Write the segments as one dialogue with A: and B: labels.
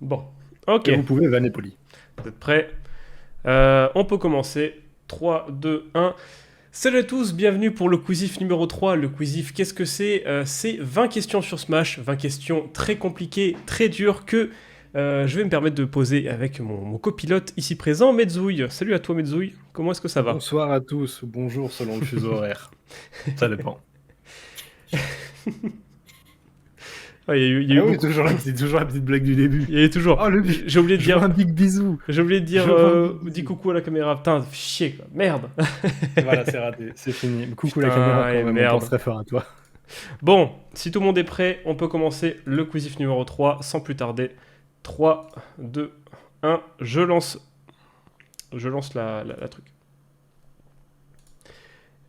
A: Bon, ok,
B: Et vous pouvez vanner Poli.
A: vous êtes prêts? On peut commencer. 3, 2, 1. Salut à tous, bienvenue pour le quizif numéro 3. Le quizif, qu'est-ce que c'est? C'est 20 questions sur Smash, 20 questions très compliquées, très dures que je vais me permettre de poser avec mon copilote ici présent, Medzouille. Salut à toi Medzouille, comment est-ce que ça va?
B: Bonsoir à tous, ou bonjour selon le fuseau horaire. Ça dépend.
A: Ah, il y a eu
B: Ah oui,
A: beaucoup.
B: toujours la petite blague du début.
A: Il y a eu toujours.
B: Oh,
A: J'ai oublié de
B: je veux
A: dire.
B: un big bisou.
A: J'ai oublié de dire.
B: Je veux un big
A: Dis
B: bisou.
A: coucou à la caméra. Putain, chier quoi. Merde.
B: Voilà, c'est raté, c'est fini. Coucou la
A: Putain,
B: caméra
A: et
B: quand même, on
A: merde.
B: pense très fort à toi.
A: Bon, si tout le monde est prêt, on peut commencer le quizif numéro 3 sans plus tarder. 3, 2, 1, je lance la truc.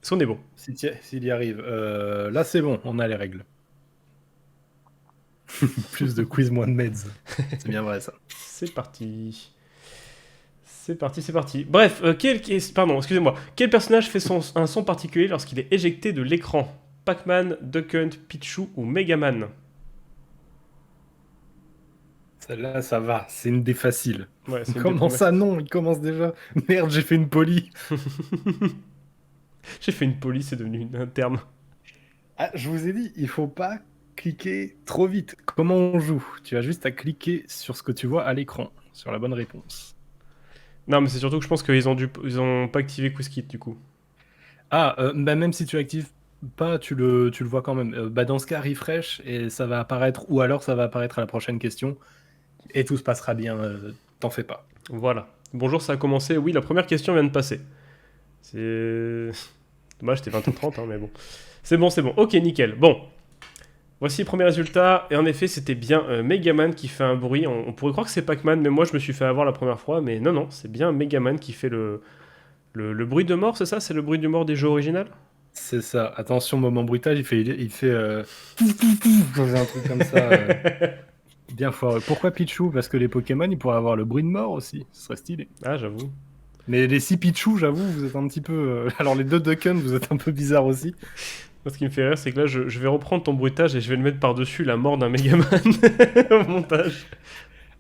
A: Est-ce qu'on est bon?
B: S'il y arrive. Là, c'est bon, on a les règles. Plus de quiz, moins de meds. C'est bien vrai ça.
A: C'est parti. C'est parti, c'est parti. Bref, pardon, excusez-moi. Quel personnage fait un son particulier lorsqu'il est éjecté de l'écran? Pac-Man, Duck Hunt, Pichu ou Megaman?
B: Celle-là, ça va, c'est une des faciles.
A: Ouais, c'est une des
B: Comment
A: premières.
B: ça, non? Il commence déjà. Merde, j'ai fait une polie.
A: J'ai fait une police, c'est devenu un terme.
B: Ah, je vous ai dit, il faut pas cliquer trop vite. Comment on joue? Tu as juste à cliquer sur ce que tu vois à l'écran, sur la bonne réponse.
A: Non, mais c'est surtout que je pense ils ont pas activé QuizKit du coup.
B: Ah, bah même si tu actives pas, tu le vois quand même. Bah dans ce cas, refresh et ça va apparaître, ou alors ça va apparaître à la prochaine question et tout se passera bien. T'en fais pas.
A: Voilà. Bonjour, ça a commencé. Oui, la première question vient de passer. C'est. Dommage, c'était 20h30, hein, mais bon. C'est bon, c'est bon. Ok, nickel. Bon. Voici le premier résultat. Et en effet, c'était bien Megaman qui fait un bruit. On pourrait croire que c'est Pac-Man, mais moi, je me suis fait avoir la première fois. Mais non, non, c'est bien Megaman qui fait le bruit de mort, c'est ça? C'est le bruit de mort des jeux originaux?
B: C'est ça. Attention, moment bruitage, il fait un truc comme ça. Bien fort. Pourquoi Pichu? Parce que les Pokémon, ils pourraient avoir le bruit de mort aussi. Ce serait stylé.
A: Ah, j'avoue.
B: Mais les 6 Pichu, j'avoue, vous êtes un petit peu. Alors les 2 Duck Hunt, vous êtes un peu bizarre aussi.
A: Moi, ce qui me fait rire, c'est que là, je vais reprendre ton bruitage et je vais le mettre par-dessus la mort d'un Megaman au montage.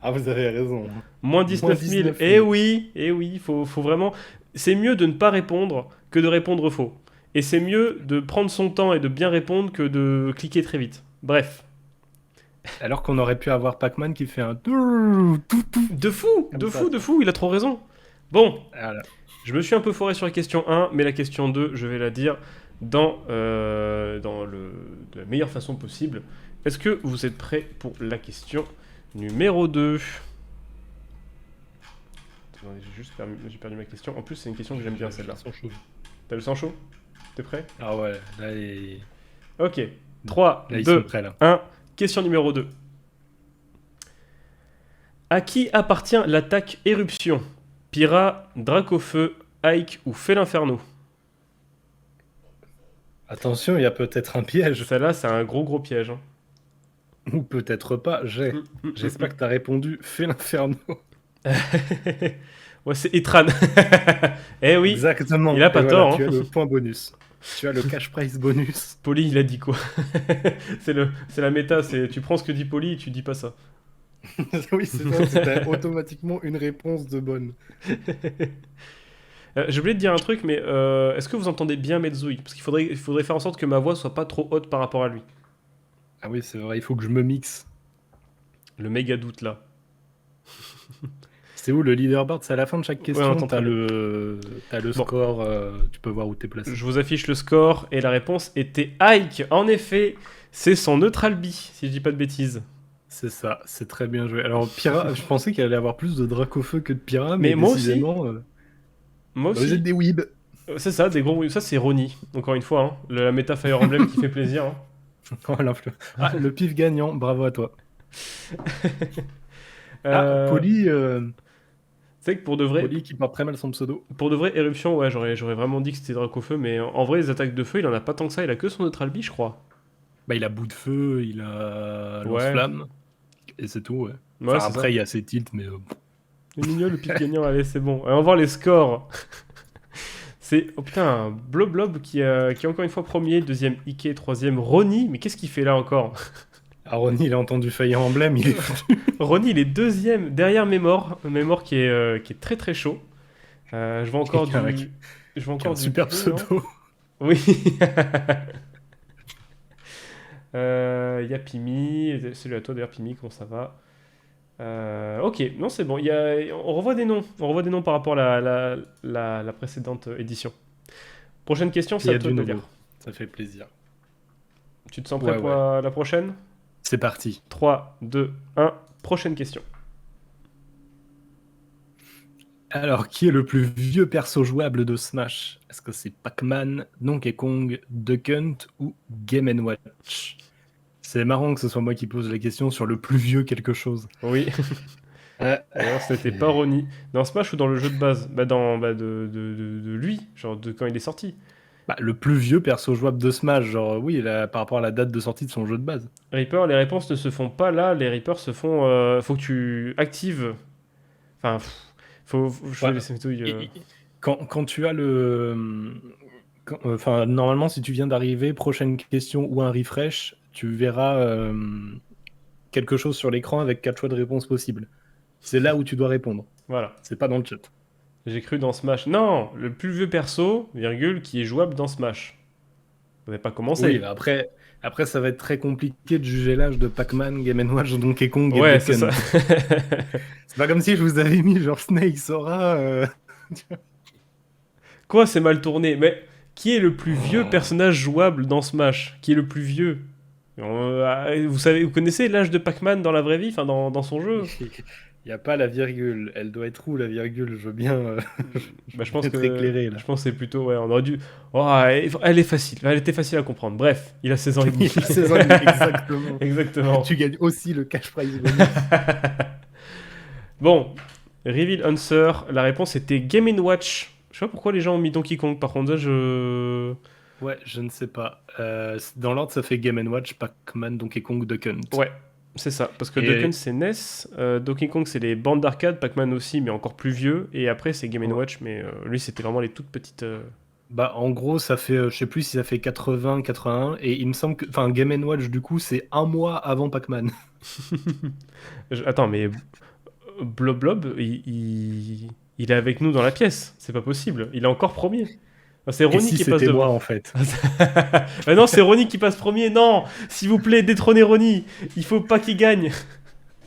B: Ah, vous avez raison.
A: Moins
B: Moins
A: 19 000.
B: 19 000.
A: Eh oui, faut vraiment. C'est mieux de ne pas répondre que de répondre faux. Et c'est mieux de prendre son temps et de bien répondre que de cliquer très vite. Bref.
B: Alors qu'on aurait pu avoir Pac-Man qui fait un tout, tout, tout,
A: De fou,
B: comme
A: de
B: ça.
A: fou, de fou, il a trop raison. Bon,
B: Voilà.
A: je me suis un peu foré sur la question 1, mais la question 2, je vais la dire de la meilleure façon possible. Est-ce que vous êtes prêts pour la question numéro 2? Attendez, j'ai perdu ma question. En plus, c'est une question que j'aime bien, celle-là.
B: Ils sont chauds.
A: T'as le sang chaud? T'es prêt?
B: Ah ouais,
A: Ok. 3,
B: là, ils sont
A: 2,
B: prêts là.
A: 1. Question numéro 2. À qui appartient l'attaque éruption? Pyra, Dracofeu, Ike ou Félinferno?
B: Attention, il y a peut-être un piège.
A: Celle-là, c'est un gros piège, hein.
B: Ou peut-être pas. J'espère que t'as répondu. Fais l'inferno.
A: Ouais, c'est Itran. Eh oui,
B: Exactement.
A: il a pas
B: Et voilà,
A: tort,
B: tu as
A: hein.
B: le point bonus. Tu as le cash prize bonus.
A: Poli, il a dit quoi? C'est la méta, c'est tu prends ce que dit Poli et tu dis pas ça.
B: Oui, c'est ça. C'était automatiquement une réponse de bonne.
A: J'ai oublié de dire un truc, mais est-ce que vous entendez bien Medzouille? Parce qu'il faudrait faire en sorte que ma voix soit pas trop haute par rapport à lui.
B: Ah oui, c'est vrai, il faut que je me mixe.
A: Le méga doute là.
B: C'est où le leaderboard? C'est à la fin de chaque
A: Ouais, on
B: question.
A: entend très bien.
B: T'as le
A: Bon.
B: score. Tu peux voir où t'es placé.
A: Je vous affiche le score et la réponse était Ike. En effet, c'est son neutral B, si je dis pas de bêtises.
B: C'est ça, c'est très bien joué. Alors, Pyra, je pensais qu'il allait avoir plus de Dracofeu que de Pyra,
A: Mais
B: mais
A: moi aussi.
B: décidément,
A: Moi
B: bah, vous êtes
A: aussi.
B: des weebs.
A: C'est ça, des gros. Ça, c'est Ronnie. Encore une fois, hein. La méta Fire Emblem qui fait plaisir, hein.
B: Oh, ah, le pif gagnant, bravo à toi. Ah,
A: Euh, C'est que
B: Poli qui porte très mal son pseudo.
A: pour de vrai, Éruption, ouais, j'aurais vraiment dit que c'était Dracofeu, mais en vrai, les attaques de feu, il en a pas tant que ça. Il a que son neutral B, je crois.
B: Bah, il a bout de feu, il a
A: Ouais.
B: lance-flamme, et c'est tout, ouais.
A: Ouais,
B: Enfin,
A: c'est
B: après,
A: ça.
B: il y a ses tilts, mais
A: Le mignon, le pif gagnant, allez, c'est bon. Et on va voir les scores. C'est, oh putain, Blob qui est encore une fois premier, deuxième Ike, troisième Ronnie. Mais qu'est-ce qu'il fait là encore?
B: Ronnie, il a entendu Fire Emblem, il est
A: Ronnie, il est deuxième derrière Mémor. Mémor qui est très très chaud. Je vois encore
B: Quelqu'un
A: du. Je vois
B: qui a un
A: encore du
B: super
A: bleu, non
B: pseudo.
A: Oui. Il y a Pimi. Salut à toi d'ailleurs, Pimi, comment ça va? Ok, non, c'est bon. On revoit des noms. On revoit des noms par rapport à la précédente édition. Prochaine question,
B: Il
A: c'est
B: y
A: à
B: a
A: toi
B: du
A: de
B: nouveau.
A: lire.
B: Ça fait plaisir.
A: Tu te sens prêt
B: Ouais,
A: pour
B: ouais.
A: la prochaine?
B: C'est parti.
A: 3, 2, 1. Prochaine question.
B: Alors, qui est le plus vieux perso jouable de Smash? Est-ce que c'est Pac-Man, Donkey Kong, Duck Hunt ou Game & Watch? C'est marrant que ce soit moi qui pose la question sur le plus vieux quelque chose.
A: Oui.
B: Euh,
A: D'ailleurs, ce n'était pas Ronnie. Dans Smash ou dans le jeu de base? De lui, genre de quand il est sorti.
B: le plus vieux perso jouable de Smash, genre oui, là, par rapport à la date de sortie de son jeu de base.
A: Reaper, les réponses ne se font pas là. Les Reapers se font. Faut que tu actives. Enfin, je vais
B: Ouais.
A: laisser tout.
B: Quand tu as enfin, normalement, si tu viens d'arriver, prochaine question ou un refresh, tu verras quelque chose sur l'écran avec 4 choix de réponse possibles. C'est là où tu dois répondre.
A: Voilà.
B: C'est pas dans le chat.
A: J'ai cru dans Smash. Non, le plus vieux perso, virgule, qui est jouable dans Smash. Vous n'avez pas commencé.
B: Oui, après, ça va être très compliqué de juger l'âge de Pac-Man, Game & Watch, Donkey Kong et
A: Ouais,
B: Duck
A: c'est ça.
B: Hunt. C'est pas comme si je vous avais mis genre Snake, Sora.
A: Quoi, c'est mal tourné? Mais qui est le plus vieux personnage jouable dans Smash? Qui est le plus vieux? Vous connaissez l'âge de Pac-Man dans la vraie vie, enfin dans son jeu?
B: Il n'y a pas la virgule. Elle doit être où la virgule? Je veux bien
A: Bah, je pense
B: être
A: que
B: éclairé là.
A: je pense que c'est plutôt ouais, on aurait dû. Oh, elle est facile, elle était facile à comprendre. Bref, il a 16 ans et demi.
B: Il a 16 ans et demi, exactement.
A: Exactement.
B: Tu gagnes aussi le cash prize bonus.
A: Bon, reveal answer. La réponse était Game & Watch. Je sais pas pourquoi les gens ont mis Donkey Kong. Par contre, ça, je.
B: Ouais, je ne sais pas. Dans l'ordre, ça fait Game & Watch, Pac-Man, Donkey Kong, Duck Hunt.
A: Ouais, c'est ça. Parce que
B: Et-
A: Duck Hunt c'est NES, Donkey Kong c'est les bandes d'arcade, Pac-Man aussi, mais encore plus vieux. Et après c'est Game &
B: Ouais.
A: Watch, mais lui c'était vraiment les toutes petites.
B: En gros, ça fait, je sais plus si ça fait 80, 81, et il me semble que, enfin, Game & Watch, du coup, c'est un mois avant Pac-Man.
A: Attends, mais Blob Blob, il est avec nous dans la pièce. C'est pas possible. Il est encore premier. Ah, c'est
B: Et
A: Ronnie
B: si
A: qui passe
B: c'était moi,
A: devant.
B: en fait.
A: Ah non, c'est Ronnie qui passe premier. Non, s'il vous plaît, détrônez Ronnie. Il faut pas qu'il gagne.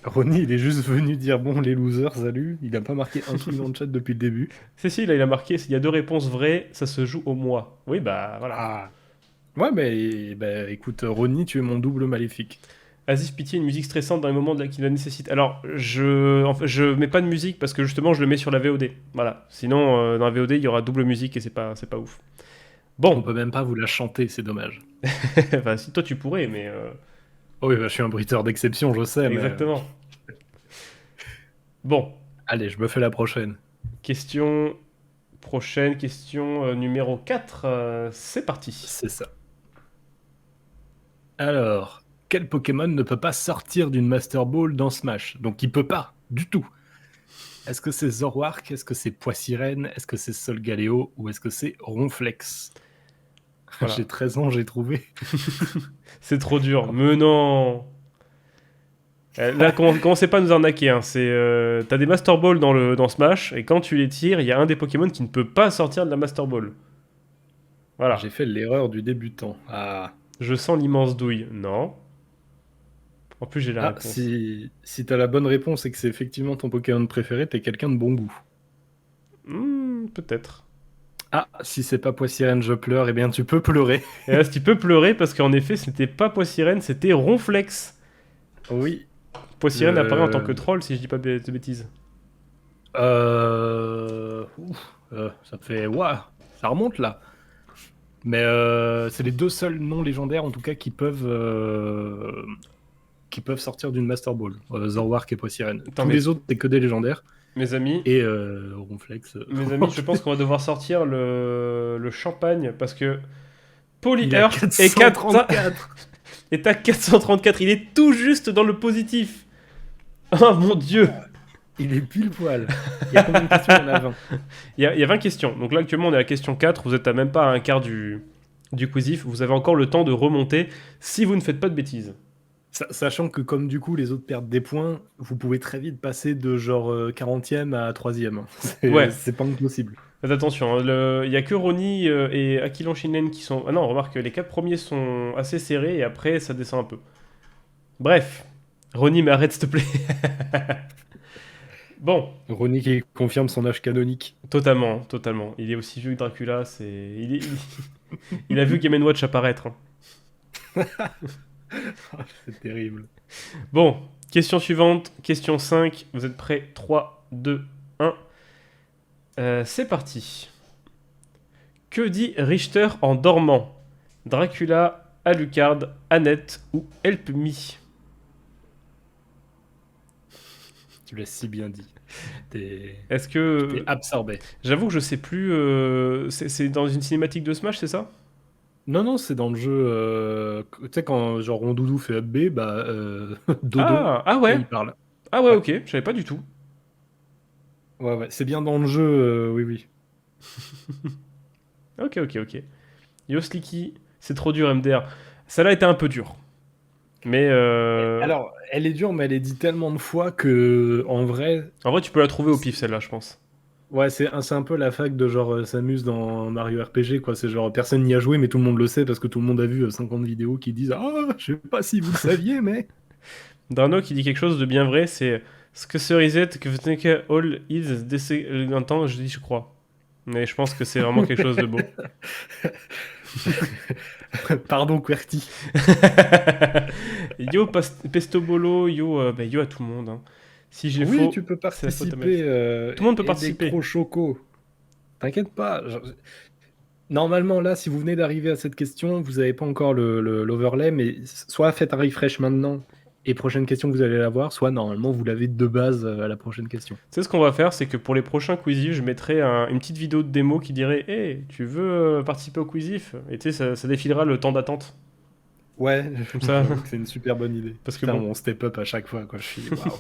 B: Ronnie, il est juste venu dire, bon, les losers, salut. Il a pas marqué un truc dans le chat depuis le début.
A: Si, là, il a marqué. Il y a 2 réponses vraies. Ça se joue au mois. Oui, bah voilà.
B: Ah. Ouais, mais écoute, Ronnie, tu es mon double maléfique.
A: Asif Pitié, une musique stressante dans les moments qui la nécessitent. Alors, je mets pas de musique parce que justement, je le mets sur la VOD. Voilà. Sinon, dans la VOD, il y aura double musique et c'est pas ouf.
B: On
A: Bon,
B: peut même pas vous la chanter, c'est dommage.
A: enfin, si toi tu pourrais, mais
B: Oh oui, je suis un bruiteur d'exception, je sais, mais...
A: exactement. Bon,
B: Allez, je me fais la prochaine.
A: prochaine question numéro 4. C'est parti.
B: C'est ça. Alors, quel Pokémon ne peut pas sortir d'une Master Ball dans Smash? Donc il peut pas, du tout. Est-ce que c'est Zoroark? Est-ce que c'est Poissirène? Est-ce que c'est Solgaleo? Ou est-ce que c'est Ronflex?
A: Voilà.
B: J'ai 13 ans, j'ai trouvé.
A: C'est trop dur. Mais non. Là, commencez pas à nous arnaquer. Hein. T'as des Master Ball dans Smash, et quand tu les tires, il y a un des Pokémon qui ne peut pas sortir de la Master Ball. Voilà.
B: J'ai fait l'erreur du débutant. Ah,
A: Je sens l'immense douille. Non. En plus, j'ai la réponse.
B: si t'as la bonne réponse et que c'est effectivement ton Pokémon préféré, t'es quelqu'un de bon goût.
A: Peut-être.
B: Ah, si c'est pas Poissirène, je pleure, eh bien tu peux pleurer.
A: Et là, tu peux pleurer parce qu'en effet, ce n'était pas Poissirène, c'était Ronflex.
B: Oui.
A: Poissirène apparaît en tant que troll, si je dis pas de bêtises.
B: Ça fait... Ouah, ça remonte là. Mais c'est les 2 seuls noms légendaires en tout cas qui peuvent sortir d'une Master Ball. Zoroark et Poissirène.
A: Attends,
B: Tous
A: mais-
B: les autres, c'est que des légendaires.
A: Mes amis,
B: Et Ronflex.
A: je pense qu'on va devoir sortir le champagne parce que
B: Il est à
A: Polyhearth est à 434. Il est tout juste dans le positif. Oh mon dieu.
B: Il est pile poil. Il y a combien de questions? Il y en a 20.
A: Il y a 20 questions. Donc là, actuellement, on est à la question 4. Vous êtes à même pas à un quart du quizif. Vous avez encore le temps de remonter si vous ne faites pas de bêtises.
B: Sachant que comme du coup les autres perdent des points, vous pouvez très vite passer de genre 40e à 3e.
A: Ouais,
B: C'est pas impossible.
A: faites attention, hein, il y a que Ronnie et Akilon Shinen qui sont... Ah non, remarque, les 4 premiers sont assez serrés et après ça descend un peu. Bref, Ronnie, mais arrête s'il te plaît. Bon,
B: Ronnie qui confirme son âge canonique.
A: totalement, totalement. Il est aussi vieux que Dracula, c'est... il a vu Game Watch apparaître, hein.
B: C'est terrible.
A: Bon, question suivante, question 5. Vous êtes prêts? 3, 2, 1. C'est parti. Que dit Richter en dormant? Dracula, Alucard, Annette ou Help Me?
B: Tu l'as si bien dit. T'es
A: Est-ce que...
B: absorbé.
A: J'avoue que je sais plus... c'est dans une cinématique de Smash, c'est ça?
B: Non, c'est dans le jeu. Tu sais, quand genre Rondoudou fait up B, bah Dodo,
A: Ah ouais.
B: il parle.
A: Ah ouais,
B: Ouais,
A: ok, je savais pas du tout.
B: ouais, c'est bien dans le jeu, oui.
A: Ok. Yo Slicky, c'est trop dur MDR. Celle-là était un peu dure. Mais
B: Alors, elle est dure, mais elle est dit tellement de fois que, en vrai,
A: en vrai, tu peux la trouver au pif, celle-là, je pense.
B: ouais, c'est un peu la fac de genre s'amuse dans Mario RPG, quoi. C'est genre personne n'y a joué, mais tout le monde le sait parce que tout le monde a vu 50 vidéos qui disent ah, je sais pas si vous le saviez, mais.
A: Drano qui dit quelque chose de bien vrai, c'est ce que serait que vous think all is un temps, je dis je crois. Mais je pense que c'est vraiment quelque chose de beau.
B: Pardon, QWERTY.
A: Yo Pestobolo, yo, bah, yo à tout le monde, hein. Si j'ai
B: Oui,
A: faux,
B: tu peux
A: c'est la faute à Max.
B: participer.
A: Tout le monde peut participer.
B: Electrochoco. T'inquiète pas. Normalement, là, si vous venez d'arriver à cette question, vous n'avez pas encore l'overlay, mais soit faites un refresh maintenant et prochaine question, vous allez l'avoir, soit normalement, vous l'avez de base à la prochaine question.
A: Tu sais ce qu'on va faire, c'est que pour les prochains quizifs, je mettrai une petite vidéo de démo qui dirait hey, tu veux participer au quizif? Et tu sais, ça défilera le temps d'attente.
B: Ouais,
A: Comme ça.
B: j'avoue que c'est une super bonne idée.
A: Parce que
B: Putain,
A: bon.
B: on step up à chaque fois, quoi. Je suis waouh.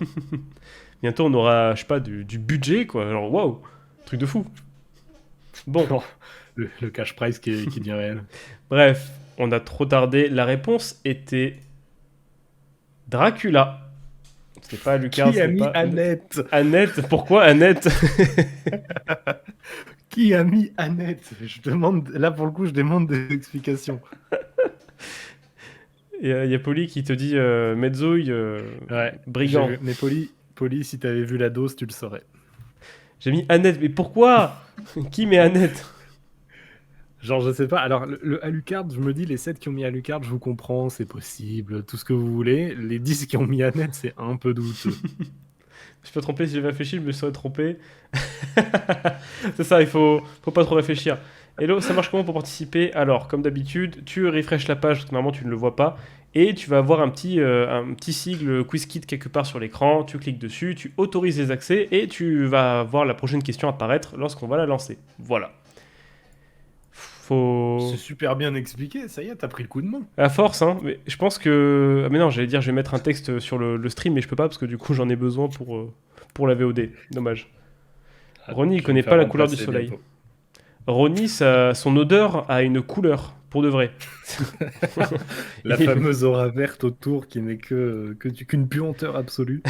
A: Bientôt, on aura, je sais pas, du budget, quoi. Alors, waouh, truc de fou. Bon,
B: Non, le cash prize qui devient réel.
A: bref, on a trop tardé. La réponse était Dracula. C'était pas Lucas,
B: Qui a
A: c'était
B: mis
A: pas
B: Annette?
A: Annette. Pourquoi Annette?
B: Qui a mis Annette? Je demande, là pour le coup, je demande des explications.
A: Il y a Polly qui te dit Mezzouille,
B: Ouais,
A: brigand.
B: mais Poli, si t'avais vu la dose, tu le saurais.
A: J'ai mis Annette, mais pourquoi? Qui met Annette?
B: Genre, je sais pas. Alors, le Alucard, je me dis, les 7 qui ont mis Alucard, je vous comprends, c'est possible, tout ce que vous voulez. Les 10 qui ont mis Annette, c'est un peu douteux.
A: Je suis pas trompé, si j'avais réfléchi, je me serais trompé. C'est ça, il faut pas trop réfléchir. Hello, ça marche comment pour participer? Alors, comme d'habitude, tu refresh la page, parce que normalement tu ne le vois pas, et tu vas avoir un petit sigle QuizKit quelque part sur l'écran, tu cliques dessus, tu autorises les accès, et tu vas voir la prochaine question apparaître lorsqu'on va la lancer. Voilà.
B: C'est super bien expliqué, ça y est, t'as pris le coup de main.
A: À force, hein. Mais je pense que... Ah mais non, j'allais dire, je vais mettre un texte sur le stream, mais je peux pas, parce que du coup, j'en ai besoin pour la VOD. Dommage. Ronnie, il connaît pas la couleur du soleil.
B: Bientôt.
A: Ronnie, son odeur a une couleur, pour de vrai.
B: La fameuse aura verte autour qui n'est qu'une puanteur absolue.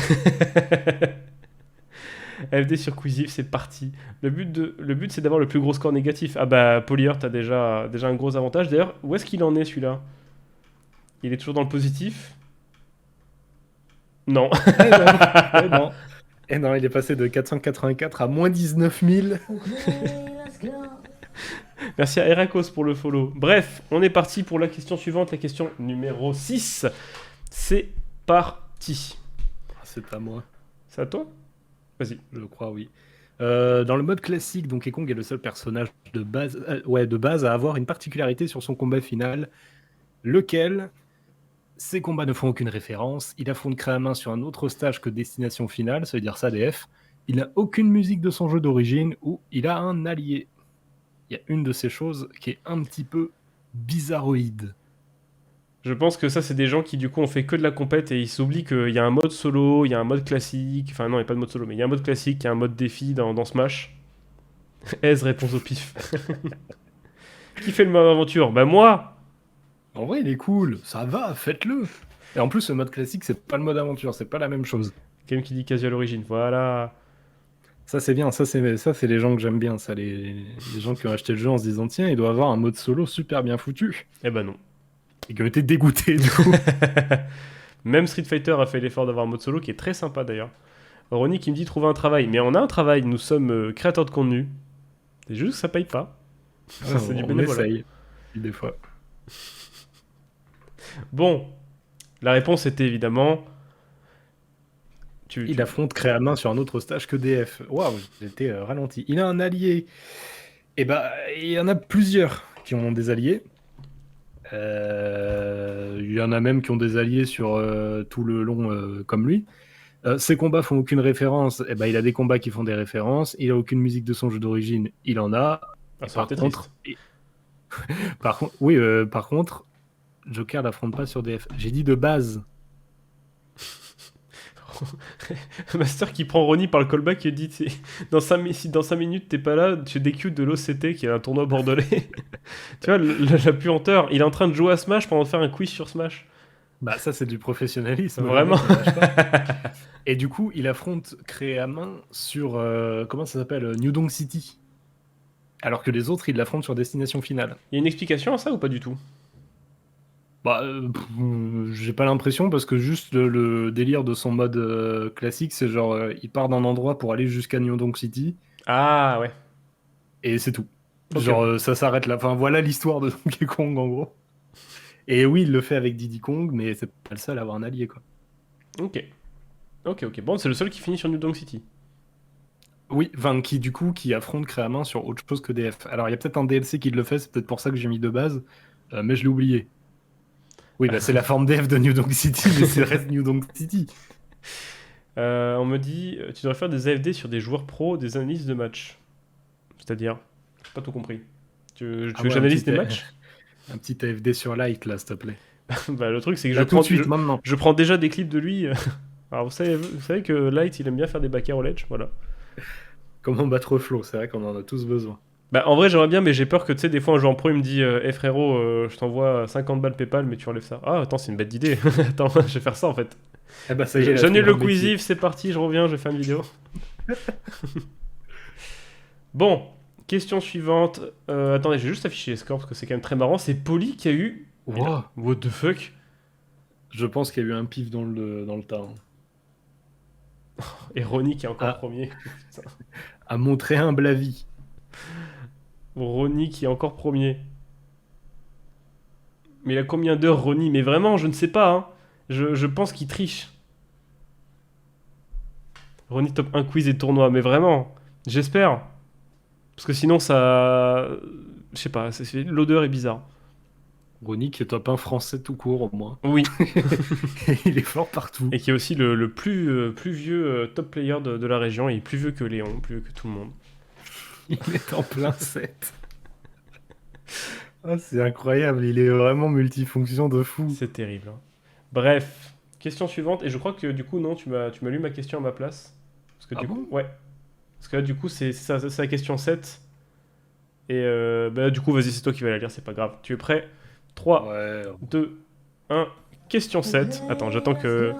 A: FD sur Quizif, c'est parti. Le but c'est d'avoir le plus gros score négatif. Ah bah, Polyheart a déjà un gros avantage. D'ailleurs, où est-ce qu'il en est celui-là? Il est toujours dans le positif? Non.
B: Non. Et non, il est passé de 484 à moins 19 000.
A: Merci à Herakos pour le follow. Bref, on est parti pour la question suivante, la question numéro 6. C'est parti.
B: C'est à moi.
A: C'est à toi? Vas-y.
B: Je crois, oui. Dans le mode classique, Donkey Kong est le seul personnage de base à avoir une particularité sur son combat final, lequel, ses combats ne font aucune référence, il affronte Kramin sur un autre stage que destination finale, ça veut dire SADF, il n'a aucune musique de son jeu d'origine, ou il a un allié. Il y a une de ces choses qui est un petit peu bizarroïde.
A: Je pense que ça, c'est des gens qui, du coup, ont fait que de la compète et ils s'oublient qu'il y a un mode solo, il y a un mode classique. Enfin, non, il n'y a pas de mode solo, mais il y a un mode classique, il y a un mode défi dans Smash. Aise, réponse au pif. Qui fait le mode aventure? Bah, moi!
B: En vrai, il est cool, ça va, faites-le. Et en plus, le mode classique, c'est pas le mode aventure, c'est pas la même chose.
A: Quelqu'un qui dit casual origin. Voilà.
B: Ça, c'est bien, ça, c'est les gens que j'aime bien, ça, les gens qui ont acheté le jeu en se disant, tiens, il doit avoir un mode solo super bien foutu.
A: Eh ben non.
B: Et qui ont été dégoûtés, du coup.
A: Même Street Fighter a fait l'effort d'avoir un mode solo qui est très sympa d'ailleurs. Ronnie qui me dit trouver un travail. Mais on a un travail, nous sommes créateurs de contenu. C'est juste que ça paye pas.
B: Ah,
A: C'est du
B: on
A: bénévolat.
B: essaye, des fois.
A: Bon, la réponse était évidemment.
B: Il affronte Créamin sur un autre stage que DF. Waouh, j'étais ralenti. Il a un allié. Eh bah, il y en a plusieurs qui ont des alliés. Il y en a même qui ont des alliés sur tout le long comme lui. Ses combats font aucune référence. Eh ben, il a des combats qui font des références. Il a aucune musique de son jeu d'origine. Il en a.
A: Ah,
B: Et
A: ça aurait été triste.
B: par contre, Joker l'affronte pas sur DF. J'ai dit de base.
A: Master qui prend Ronnie par le callback et dit dans 5 minutes t'es pas là, tu DQ de l'OCT qui est un tournoi bordelais. Tu vois, la puanteur, il est en train de jouer à Smash pendant de faire un quiz sur Smash.
B: Bah ça c'est du professionnalisme.
A: Vraiment.
B: Le mec, il lâche pas. Et du coup, il affronte Créamin sur comment ça s'appelle New Donk City. Alors que les autres, ils l'affrontent sur Destination Finale.
A: Il y a une explication à ça ou pas du tout?
B: Bah, j'ai pas l'impression parce que juste le délire de son mode classique, c'est genre il part d'un endroit pour aller jusqu'à New Donk City
A: Ah ouais.
B: et c'est tout.
A: Ok,
B: Genre
A: ok.
B: ça s'arrête là. Enfin voilà l'histoire de Donkey Kong en gros. Et oui, il le fait avec Diddy Kong, mais c'est pas le seul à avoir un allié quoi.
A: Ok. Ok, ok. Bon, c'est le seul qui finit sur New Donk City.
B: Oui, enfin qui du coup qui affronte Créamin sur autre chose que DF. Alors il y a peut-être un DLC qui le fait, c'est peut-être pour ça que j'ai mis de base, mais je l'ai oublié. Oui, bah c'est la forme DF de New Donk City, mais c'est reste New Donk City.
A: On me dit, tu devrais faire des AFD sur des joueurs pros, des analyses de matchs. C'est-à-dire, j'ai pas tout compris. Tu veux
B: Ah
A: que
B: ouais,
A: j'analyse des matchs?
B: un petit AFD sur Light là, s'il te plaît.
A: Bah, le truc, c'est que
B: Là tout de suite, maintenant.
A: je prends déjà des clips de lui. Alors, vous savez que Light, il aime bien faire des backers au ledge, voilà.
B: Comment battre Flo, c'est vrai qu'on en a tous besoin.
A: Bah, en vrai, j'aimerais bien, mais j'ai peur que, tu sais, des fois, un joueur en pro, il me dit, eh frérot, je t'envoie 50 balles PayPal, mais tu enlèves ça. Ah, attends, c'est une bête d'idée. Attends, je vais faire ça, en fait.
B: Eh bah ça y est,
A: J'annule le quizif, c'est parti, je reviens, je vais faire une vidéo. Bon, question suivante. Attendez, je vais juste afficher les scores parce que c'est quand même très marrant. C'est Poli qui a eu. Mais
B: Wow.
A: là, what the fuck?
B: Je pense qu'il y a eu un pif dans le tas. Hein.
A: Et Ronnie qui est encore
B: À,
A: premier.
B: à montrer humble avis.
A: Ronnie qui est encore premier. Mais il a combien d'heures, Ronnie? Mais vraiment, je ne sais pas. Hein. Je pense qu'il triche. Ronnie top 1 quiz et tournoi. Mais vraiment, j'espère. Parce que sinon, ça. Je sais pas, l'odeur est bizarre.
B: Ronnie qui est top 1 français tout court au moins.
A: Oui.
B: Il est fort partout.
A: Et qui est aussi le plus vieux top player de la région. Il est plus vieux que Léon, plus vieux que tout le monde.
B: Il est en plein set. Ah, c'est incroyable, il est vraiment multifonction de fou.
A: C'est terrible. Hein. Bref, question suivante. Et je crois que du coup, non, tu m'as lu ma question à ma place. Parce que
B: Ah
A: du
B: bon
A: coup, ouais. Parce que là, du coup, c'est la question 7. Et bah, du coup, vas-y, c'est toi qui vas la lire, c'est pas grave. Tu es prêt? 3,
B: Ouais.
A: 2, 1. Question 7. Attends, j'attends que.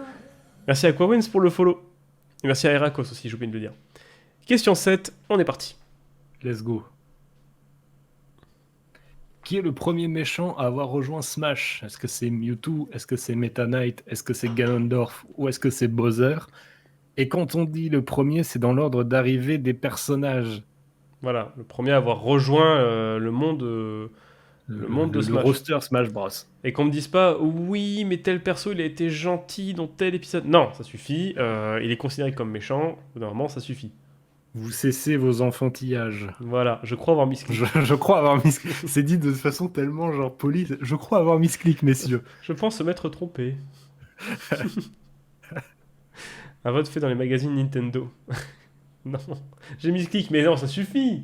A: Merci à Quawins pour le follow. Et merci à Herakos aussi, j'ai oublié de le dire. Question 7, on est parti.
B: Let's go. Qui est le premier méchant à avoir rejoint Smash? Est-ce que c'est Mewtwo? Est-ce que c'est Meta Knight? Est-ce que c'est Ganondorf? Ou est-ce que c'est Bowser? Et quand on dit le premier, c'est dans l'ordre d'arrivée des personnages.
A: Voilà, le premier à avoir rejoint le monde de
B: Le
A: Smash.
B: roster Smash Bros.
A: Et qu'on me dise pas, oui, mais tel perso, il a été gentil dans tel épisode. Non, ça suffit. Il est considéré comme méchant. Normalement, ça suffit.
B: Vous cessez vos enfantillages.
A: Voilà, je crois avoir mis ce clic.
B: Je crois avoir mis... C'est dit de façon tellement genre polie. Je crois avoir mis ce clic, messieurs.
A: Je pense se m'être trompé. Un vote fait dans les magazines Nintendo. Non, j'ai mis ce clic, mais non, ça suffit.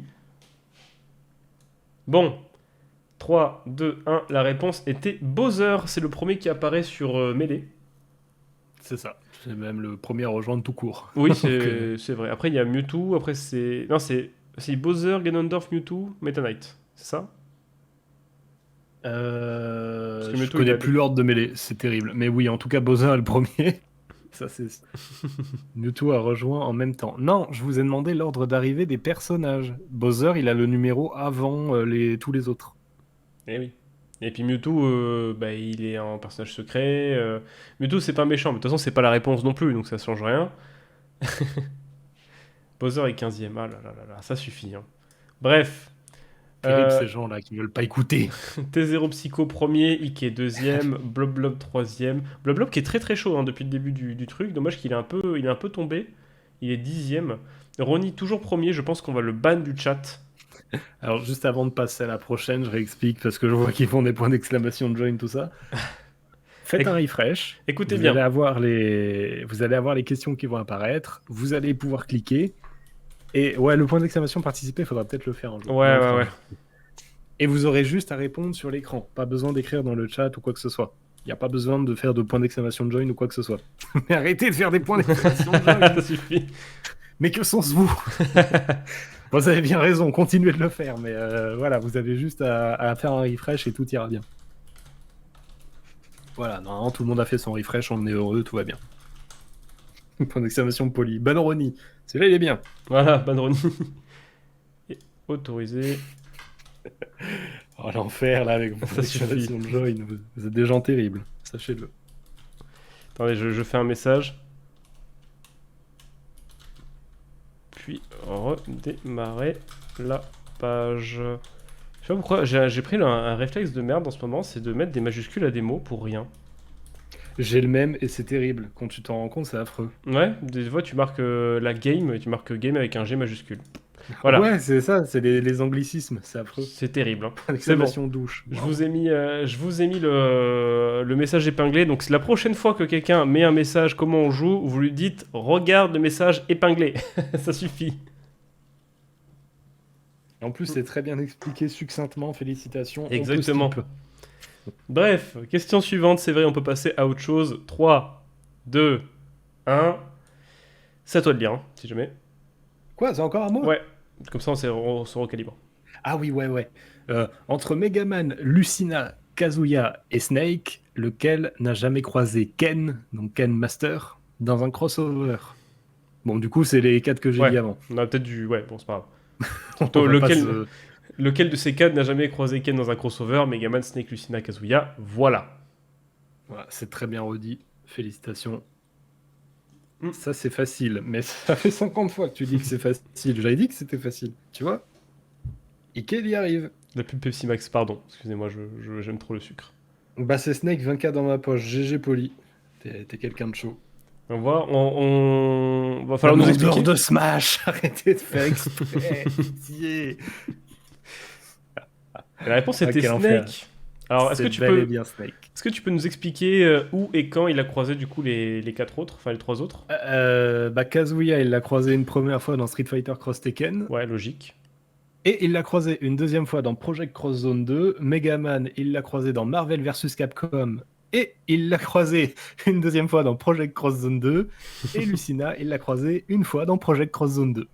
A: Bon, 3, 2, 1, la réponse était Bowser. C'est le premier qui apparaît sur Melee.
B: C'est ça. C'est même le premier à rejoindre tout court.
A: Oui,
B: Donc,
A: c'est vrai. Après, il y a Mewtwo. Après, c'est. Non, c'est Bowser, Ganondorf, Mewtwo, Meta Knight. C'est ça? Parce que
B: Je
A: Mewtwo, il
B: connais
A: a-
B: plus l'ordre de mêlée, c'est terrible. Mais oui, en tout cas, Bowser est le premier. Ça, c'est... Mewtwo a rejoint en même temps. Non, je vous ai demandé l'ordre d'arrivée des personnages. Bowser, il a le numéro avant tous les autres.
A: Eh oui. Et puis Mewtwo, bah, il est un personnage secret. Mewtwo, c'est pas méchant, mais de toute façon, c'est pas la réponse non plus, donc ça change rien. Bowser est 15ème. Ah là là là là, ça suffit, hein. Bref.
B: Terrible ces gens-là qui veulent pas écouter.
A: T0 Psycho premier, Ike deuxième, Blob Blob troisième. Blob Blob qui est très très chaud hein, depuis le début du truc. Dommage qu'il il est un peu tombé. Il est 10ème. Ronnie toujours premier, je pense qu'on va le ban du chat.
B: Alors, juste avant de passer à la prochaine, je réexplique parce que je vois qu'ils font des points d'exclamation de join, tout ça. Faites un refresh.
A: Écoutez
B: vous
A: bien.
B: Allez avoir vous allez avoir les questions qui vont apparaître. Vous allez pouvoir cliquer. Et ouais, le point d'exclamation participer, il faudra peut-être le faire un jour.
A: Ouais.
B: Et vous aurez juste à répondre sur l'écran. Pas besoin d'écrire dans le chat ou quoi que ce soit. Il n'y a pas besoin de faire de points d'exclamation de join ou quoi que ce soit. Mais arrêtez de faire des points d'exclamation de join.
A: Ça suffit.
B: Mais que sont-ce vous? Vous avez bien raison, continuez de le faire. Mais voilà, vous avez juste à faire un refresh et tout ira bien. Voilà, normalement tout le monde a fait son refresh, on est heureux, tout va bien. Point d'exclamation poli. Bonne Ronnie. Celui-là, il est bien.
A: Voilà, ban Ronnie. Et autorisé.
B: Oh, l'enfer, là, avec vos
A: Ça suffit.
B: exclamations de join. Vous êtes des gens terribles, sachez-le.
A: Attendez, je fais un message. Puis redémarrer la page. Je sais pas pourquoi, j'ai pris un réflexe de merde en ce moment, c'est de mettre des majuscules à des mots pour rien.
B: J'ai le même et c'est terrible. Quand tu t'en rends compte, c'est affreux.
A: Ouais, des fois tu marques la game et tu marques game avec un G majuscule. Voilà.
B: Ouais, c'est ça, c'est les anglicismes, c'est affreux.
A: C'est terrible. Hein.
B: Exclamation douche.
A: Je vous ai mis le message épinglé. Donc, c'est la prochaine fois que quelqu'un met un message comment on joue, vous lui dites regarde le message épinglé. Ça suffit.
B: Et en plus, c'est très bien expliqué succinctement. Félicitations.
A: Exactement.
B: On peut skip.
A: Bref, question suivante. C'est vrai, on peut passer à autre chose. 3, 2, 1. C'est à toi de lire, hein, si jamais.
B: Quoi, c'est encore à moi?
A: Ouais, comme ça on se recalibre.
B: Ah oui, ouais. Entre Megaman, Lucina, Kazuya et Snake, lequel n'a jamais croisé Ken, donc Ken Master, dans un crossover? Bon, du coup, c'est les 4 que j'ai
A: Ouais.
B: dit avant.
A: On a peut-être du. Ouais, bon, c'est pas grave.
B: On
A: Plutôt,
B: va pas
A: lequel de ces quatre n'a jamais croisé Ken dans un crossover? Megaman, Snake, Lucina, Kazuya. Voilà.
B: Voilà, c'est très bien redit. Félicitations.
A: Mm.
B: Ça, c'est facile. Mais ça fait 50 fois que tu dis que c'est facile. J'avais dit que c'était facile. Tu vois? Ike y arrive.
A: La pub Pepsi Max, pardon. Excusez-moi, j'aime trop le sucre.
B: Bah, c'est Snake, 20K dans ma poche. GG poli. T'es quelqu'un de chaud.
A: On voit, on va falloir nous expliquer.
B: de Smash. Arrêtez de faire exprès. Pitié.
A: Et la réponse était
B: quel enfer.
A: Snake. Alors, est-ce que tu
B: bel et
A: peux,
B: bien Snake.
A: est-ce que tu peux nous expliquer où et quand il a croisé du coup les quatre autres, enfin les trois autres?
B: Bah, Kazuya, il l'a croisé une première fois dans Street Fighter Cross Tekken.
A: Ouais, logique.
B: Et il l'a croisé une deuxième fois dans Project Cross Zone 2. Megaman, il l'a croisé dans Marvel vs Capcom. Et il l'a croisé une deuxième fois dans Project Cross Zone 2. Et Lucina, il l'a croisé une fois dans Project Cross Zone 2.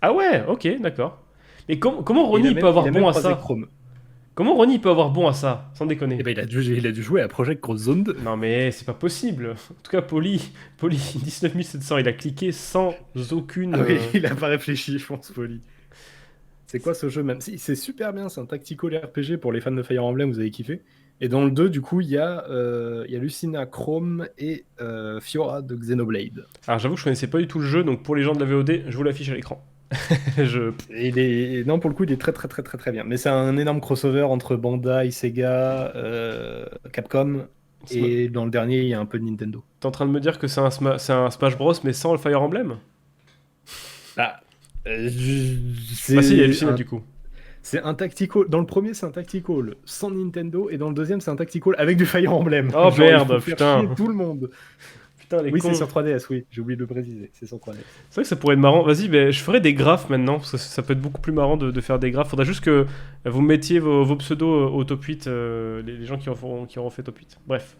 A: Ah ouais, ok, d'accord. Mais comment
B: Et
A: Ronnie peut avoir
B: il a
A: bon
B: même
A: à
B: croisé
A: ça?
B: Chrome.
A: Comment Ronnie peut avoir bon à ça? Sans déconner.
B: Et ben, il a dû jouer à Project Cross Zone 2.
A: Non mais c'est pas possible. En tout cas, Poli 19 700, il a cliqué sans aucune...
B: Ah oui, il a pas réfléchi, je pense, Poli. C'est quoi ce jeu même? Si, c'est super bien, c'est un tactical RPG pour les fans de Fire Emblem, vous avez kiffé. Et dans le 2, du coup, il y a Lucina, Chrome et Fiora de Xenoblade.
A: Alors j'avoue que je connaissais pas du tout le jeu, donc pour les gens de la VOD, je vous l'affiche à l'écran.
B: Et non, pour le coup, il est très bien. Mais c'est un énorme crossover entre Bandai, Sega, Capcom, et dans le dernier, il y a un peu de Nintendo.
A: T'es en train de me dire que c'est un Smash Bros, mais sans le Fire Emblem?
B: Ah,
A: Bah si, il y a Lucina du coup.
B: C'est un tactical. Dans le premier, c'est un tactical sans Nintendo, et dans le deuxième, c'est un tactical avec du Fire Emblem.
A: Oh
B: Genre,
A: merde,
B: il faut faire
A: putain.
B: chier tout le monde.
A: Putain, les
B: Oui,
A: cons.
B: c'est sur 3DS, oui, j'ai oublié de le préciser, c'est sur 3DS.
A: C'est vrai que ça pourrait être marrant. Vas-y, je ferai des graphes maintenant, parce que ça peut être beaucoup plus marrant de faire des graphes. Faudra juste que vous mettiez vos pseudos au top 8, les gens qui auront fait top 8. Bref.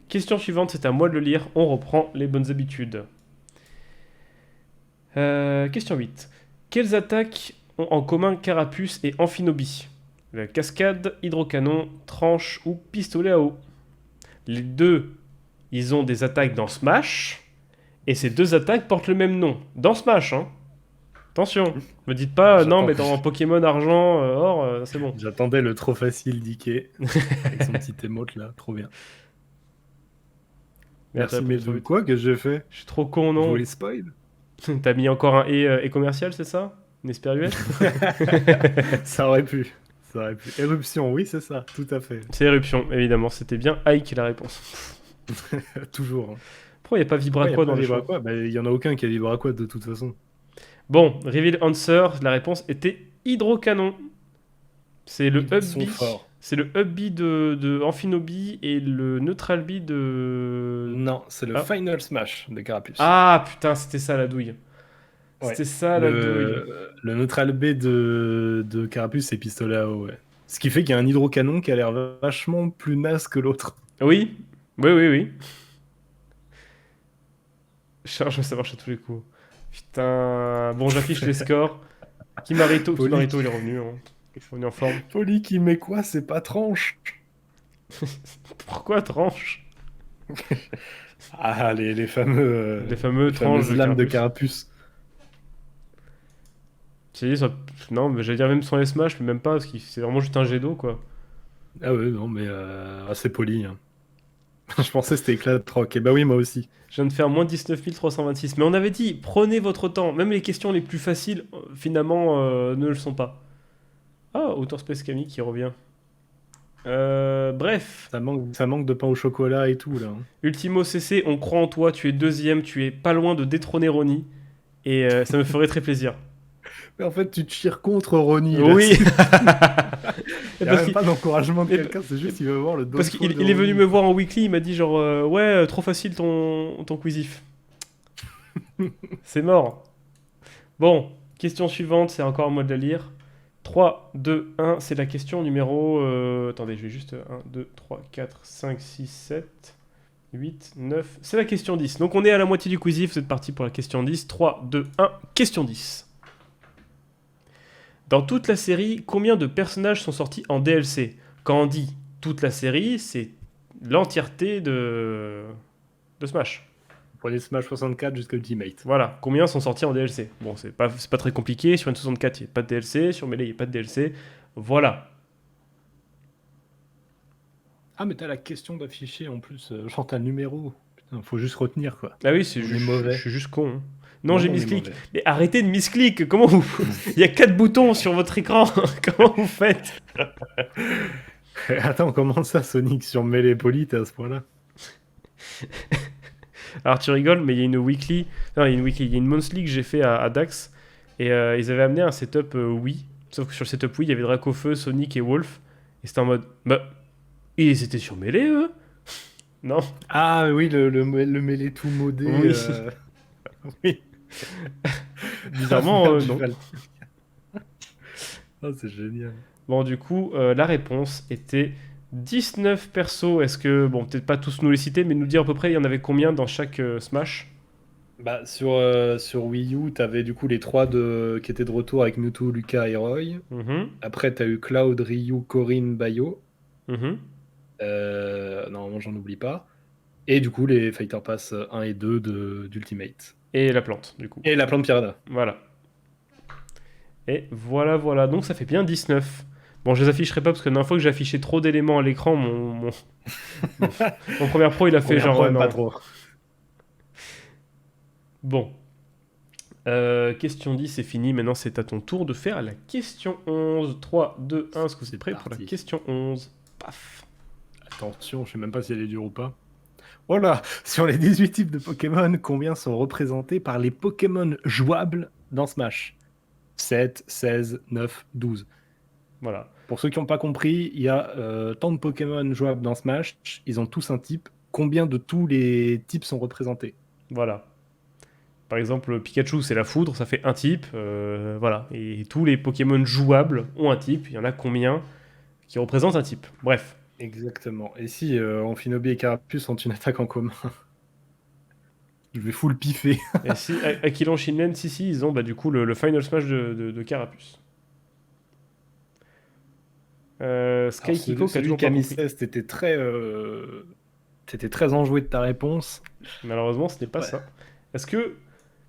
A: Question suivante, c'est à moi de le lire. On reprend les bonnes habitudes. Question 8. Quelles attaques ont en commun Carapuce et Amphinobi? La cascade, hydrocanon, tranche ou pistolet à eau. Les deux, ils ont des attaques dans Smash. Et ces deux attaques portent le même nom. Dans Smash, hein. Attention. Me dites pas, non, mais dans Pokémon Argent, Or, c'est bon.
B: J'attendais le trop facile d'Ike. Avec son petit émote là, trop bien. Merci, mais de quoi que j'ai fait?
A: Je suis trop con,
B: Je
A: non?
B: voulais spoil.
A: T'as mis encore un et commercial, c'est ça? Une espéruette?
B: Ça aurait pu. Ça aurait pu. Éruption, oui, c'est ça, tout à fait.
A: C'est éruption, évidemment. C'était bien Ike la réponse.
B: Toujours. Hein.
A: Pourquoi il n'y a pas Vibraqua dans le choix?
B: Il y en a aucun qui a Vibraqua de toute façon.
A: Bon, reveal answer, la réponse était hydrocanon. C'est le up B. C'est le up B de Amphinobi et le neutral B de...
B: Non, c'est le Final Smash de Carapuce.
A: Ah putain, c'était ça la douille. C'était ça la douille.
B: Le neutral B de Carapuce, c'est pistolet à eau, ouais. Ce qui fait qu'il y a un hydrocanon qui a l'air vachement plus naze que l'autre.
A: Oui, oui. Ça marche à tous les coups. Putain. Bon, j'affiche les scores. Kimarito, il est revenu. Hein. Il est revenu en forme.
B: Poli qui met quoi? C'est pas tranche.
A: Pourquoi tranche?
B: Ah, les fameux...
A: les fameux tranches
B: lames de Carapuce.
A: Non, mais j'allais dire même sans les smash, mais même pas, parce que c'est vraiment juste un jet d'eau, quoi.
B: Ah ouais, non, mais assez poli. Hein. Je pensais que c'était éclat de troc. Et bah oui, moi aussi.
A: Je viens de faire moins 19 326. Mais on avait dit, prenez votre temps. Même les questions les plus faciles, finalement, ne le sont pas. Ah, Outer Space Camille qui revient. Bref.
B: Ça manque de pain au chocolat et tout, là. Hein.
A: Ultimo CC, on croit en toi, tu es deuxième, tu es pas loin de détrôner Ronnie. Et ça me ferait très plaisir.
B: Mais en fait, tu te chires contre Ronnie.
A: Oui.
B: Il n'y a même pas d'encouragement de quelqu'un, c'est juste qu'il veut voir le dos.
A: Parce qu'il est venu me voir en weekly, il m'a dit genre ouais, trop facile ton quizif. C'est mort. Bon, question suivante, c'est encore à moi de la lire. 3, 2, 1, c'est la question numéro... attendez, je vais juste... 1, 2, 3, 4, 5, 6, 7, 8, 9... C'est la question 10. Donc on est à la moitié du quizif, vous êtes parti pour la question 10. 3, 2, 1, question 10. Dans toute la série, combien de personnages sont sortis en DLC? Quand on dit toute la série, c'est l'entièreté de Smash.
B: Prenez Smash 64 jusqu'à Ultimate.
A: Voilà, combien sont sortis en DLC? Bon, c'est pas très compliqué. Sur une 64, il n'y a pas de DLC. Sur Melee, il n'y a pas de DLC. Voilà.
B: Ah, mais t'as la question d'afficher en plus. Genre, t'as le numéro. Putain, faut juste retenir, quoi.
A: Ah oui, c'est juste mauvais. Je suis juste con. Hein. Non, j'ai misclick. Mais arrêtez de misclick. Comment vous... Il y a 4 boutons sur votre écran. Comment vous faites?
B: Attends, comment ça, Sonic, sur Melee Poly, t'es à ce point-là?
A: Alors tu rigoles, mais il y a une weekly... Non, il y a une monthly que j'ai fait à Dax. Et ils avaient amené un setup Wii. Sauf que sur le setup Wii, il y avait Dracofeu, Sonic et Wolf. Et c'était en mode... Bah... Ils étaient sur Melee, eux? Non.
B: Ah oui, le Melee tout modé.
A: Oui.
B: Oui.
A: Bizarrement, non.
B: Oh, c'est génial.
A: Bon, du coup, la réponse était 19 persos. Est-ce que, bon, peut-être pas tous nous les citer, mais nous dire à peu près, il y en avait combien dans chaque Smash?
B: Bah, sur Wii U, t'avais du coup les 3 qui étaient de retour avec Mewtwo, Lucas et Roy. Après, t'as eu Cloud, Ryu, Corrin, Bayo. Normalement, j'en oublie pas. Et du coup, les Fighter Pass 1 et 2 d'Ultimate.
A: Et la plante, du coup.
B: Et la plante Piranha.
A: Voilà. Et voilà. Donc ça fait bien 19. Bon, je les afficherai pas parce que la dernière fois que j'ai affiché trop d'éléments à l'écran, mon Premiere Pro, il a fait genre...
B: pas trop.
A: Bon. Question 10, c'est fini. Maintenant, c'est à ton tour de faire la question 11. 3, 2, 1. Est-ce que vous êtes prêts pour la question 11? Paf.
B: Attention, je sais même pas si elle est dure ou pas. Voilà, sur les 18 types de Pokémon, combien sont représentés par les Pokémon jouables dans Smash? 7, 16, 9, 12.
A: Voilà.
B: Pour ceux qui n'ont pas compris, il y a tant de Pokémon jouables dans Smash, ils ont tous un type. Combien de tous les types sont représentés?
A: Voilà. Par exemple, Pikachu, c'est la foudre, ça fait un type. Voilà. Et tous les Pokémon jouables ont un type. Il y en a combien qui représentent un type? Bref.
B: Exactement. Et si Amphinobi et Carapuce ont une attaque en commun? Je vais full piffer.
A: Et si Aquilon Shinlen, si, ils ont du coup le Final Smash de Carapuce. Sky
B: Alors,
A: Kiko qui a
B: celui
A: toujours
B: qui a
A: pas
B: mis
A: compris.
B: 16, t'étais très enjoué de ta réponse.
A: Malheureusement, ce n'est pas
B: Ouais.
A: ça. Est-ce que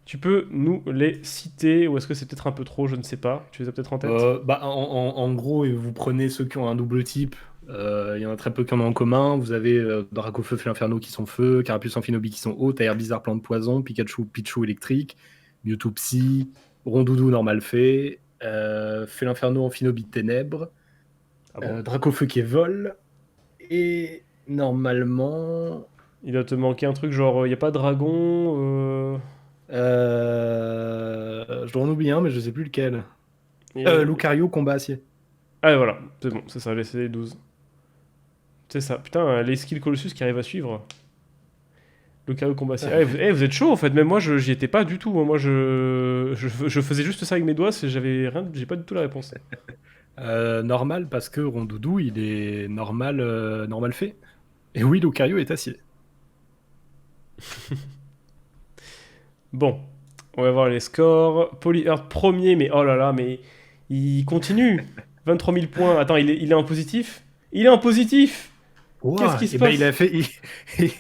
A: tu peux nous les citer ou est-ce que c'est peut-être un peu trop? Je ne sais pas. Tu les as peut-être en tête?
B: En gros, vous prenez ceux qui ont un double type. Il y en a très peu qui en ont en commun. Vous avez Dracofeu, Inferno qui sont feu, Carapuce, Amphinobi qui sont eau, Tailleur Bizarre, Plante Poison, Pikachu, Pichu électrique, Mewtwo Psy, Rondoudou normal fait, Inferno, Amphinobi ténèbres,
A: Ah bon?
B: Dracofeu qui est vol, et normalement.
A: Il doit te manquer un truc genre, il n'y a pas de dragon
B: Je dois en oublier un, mais je sais plus lequel.
A: et-
B: Lucario, combat acier.
A: Ah voilà, c'est bon, c'est ça, laissez les 12. C'est ça, putain, les skills Colossus qui arrivent à suivre. Le chaos combat. Vous êtes chaud en fait, même moi j'y étais pas du tout. Moi je faisais juste ça avec mes doigts, j'avais rien, j'ai pas du tout la réponse.
B: Normal, parce que Rondoudou, il est normal, normal fait. Et oui, Lucario est acier.
A: Bon, on va voir les scores. Polyheart premier, mais oh là là, mais il continue. 23 000 points. Attends, il est en positif? Il est en positif! Qu'est-ce qui se
B: Et ben
A: passe?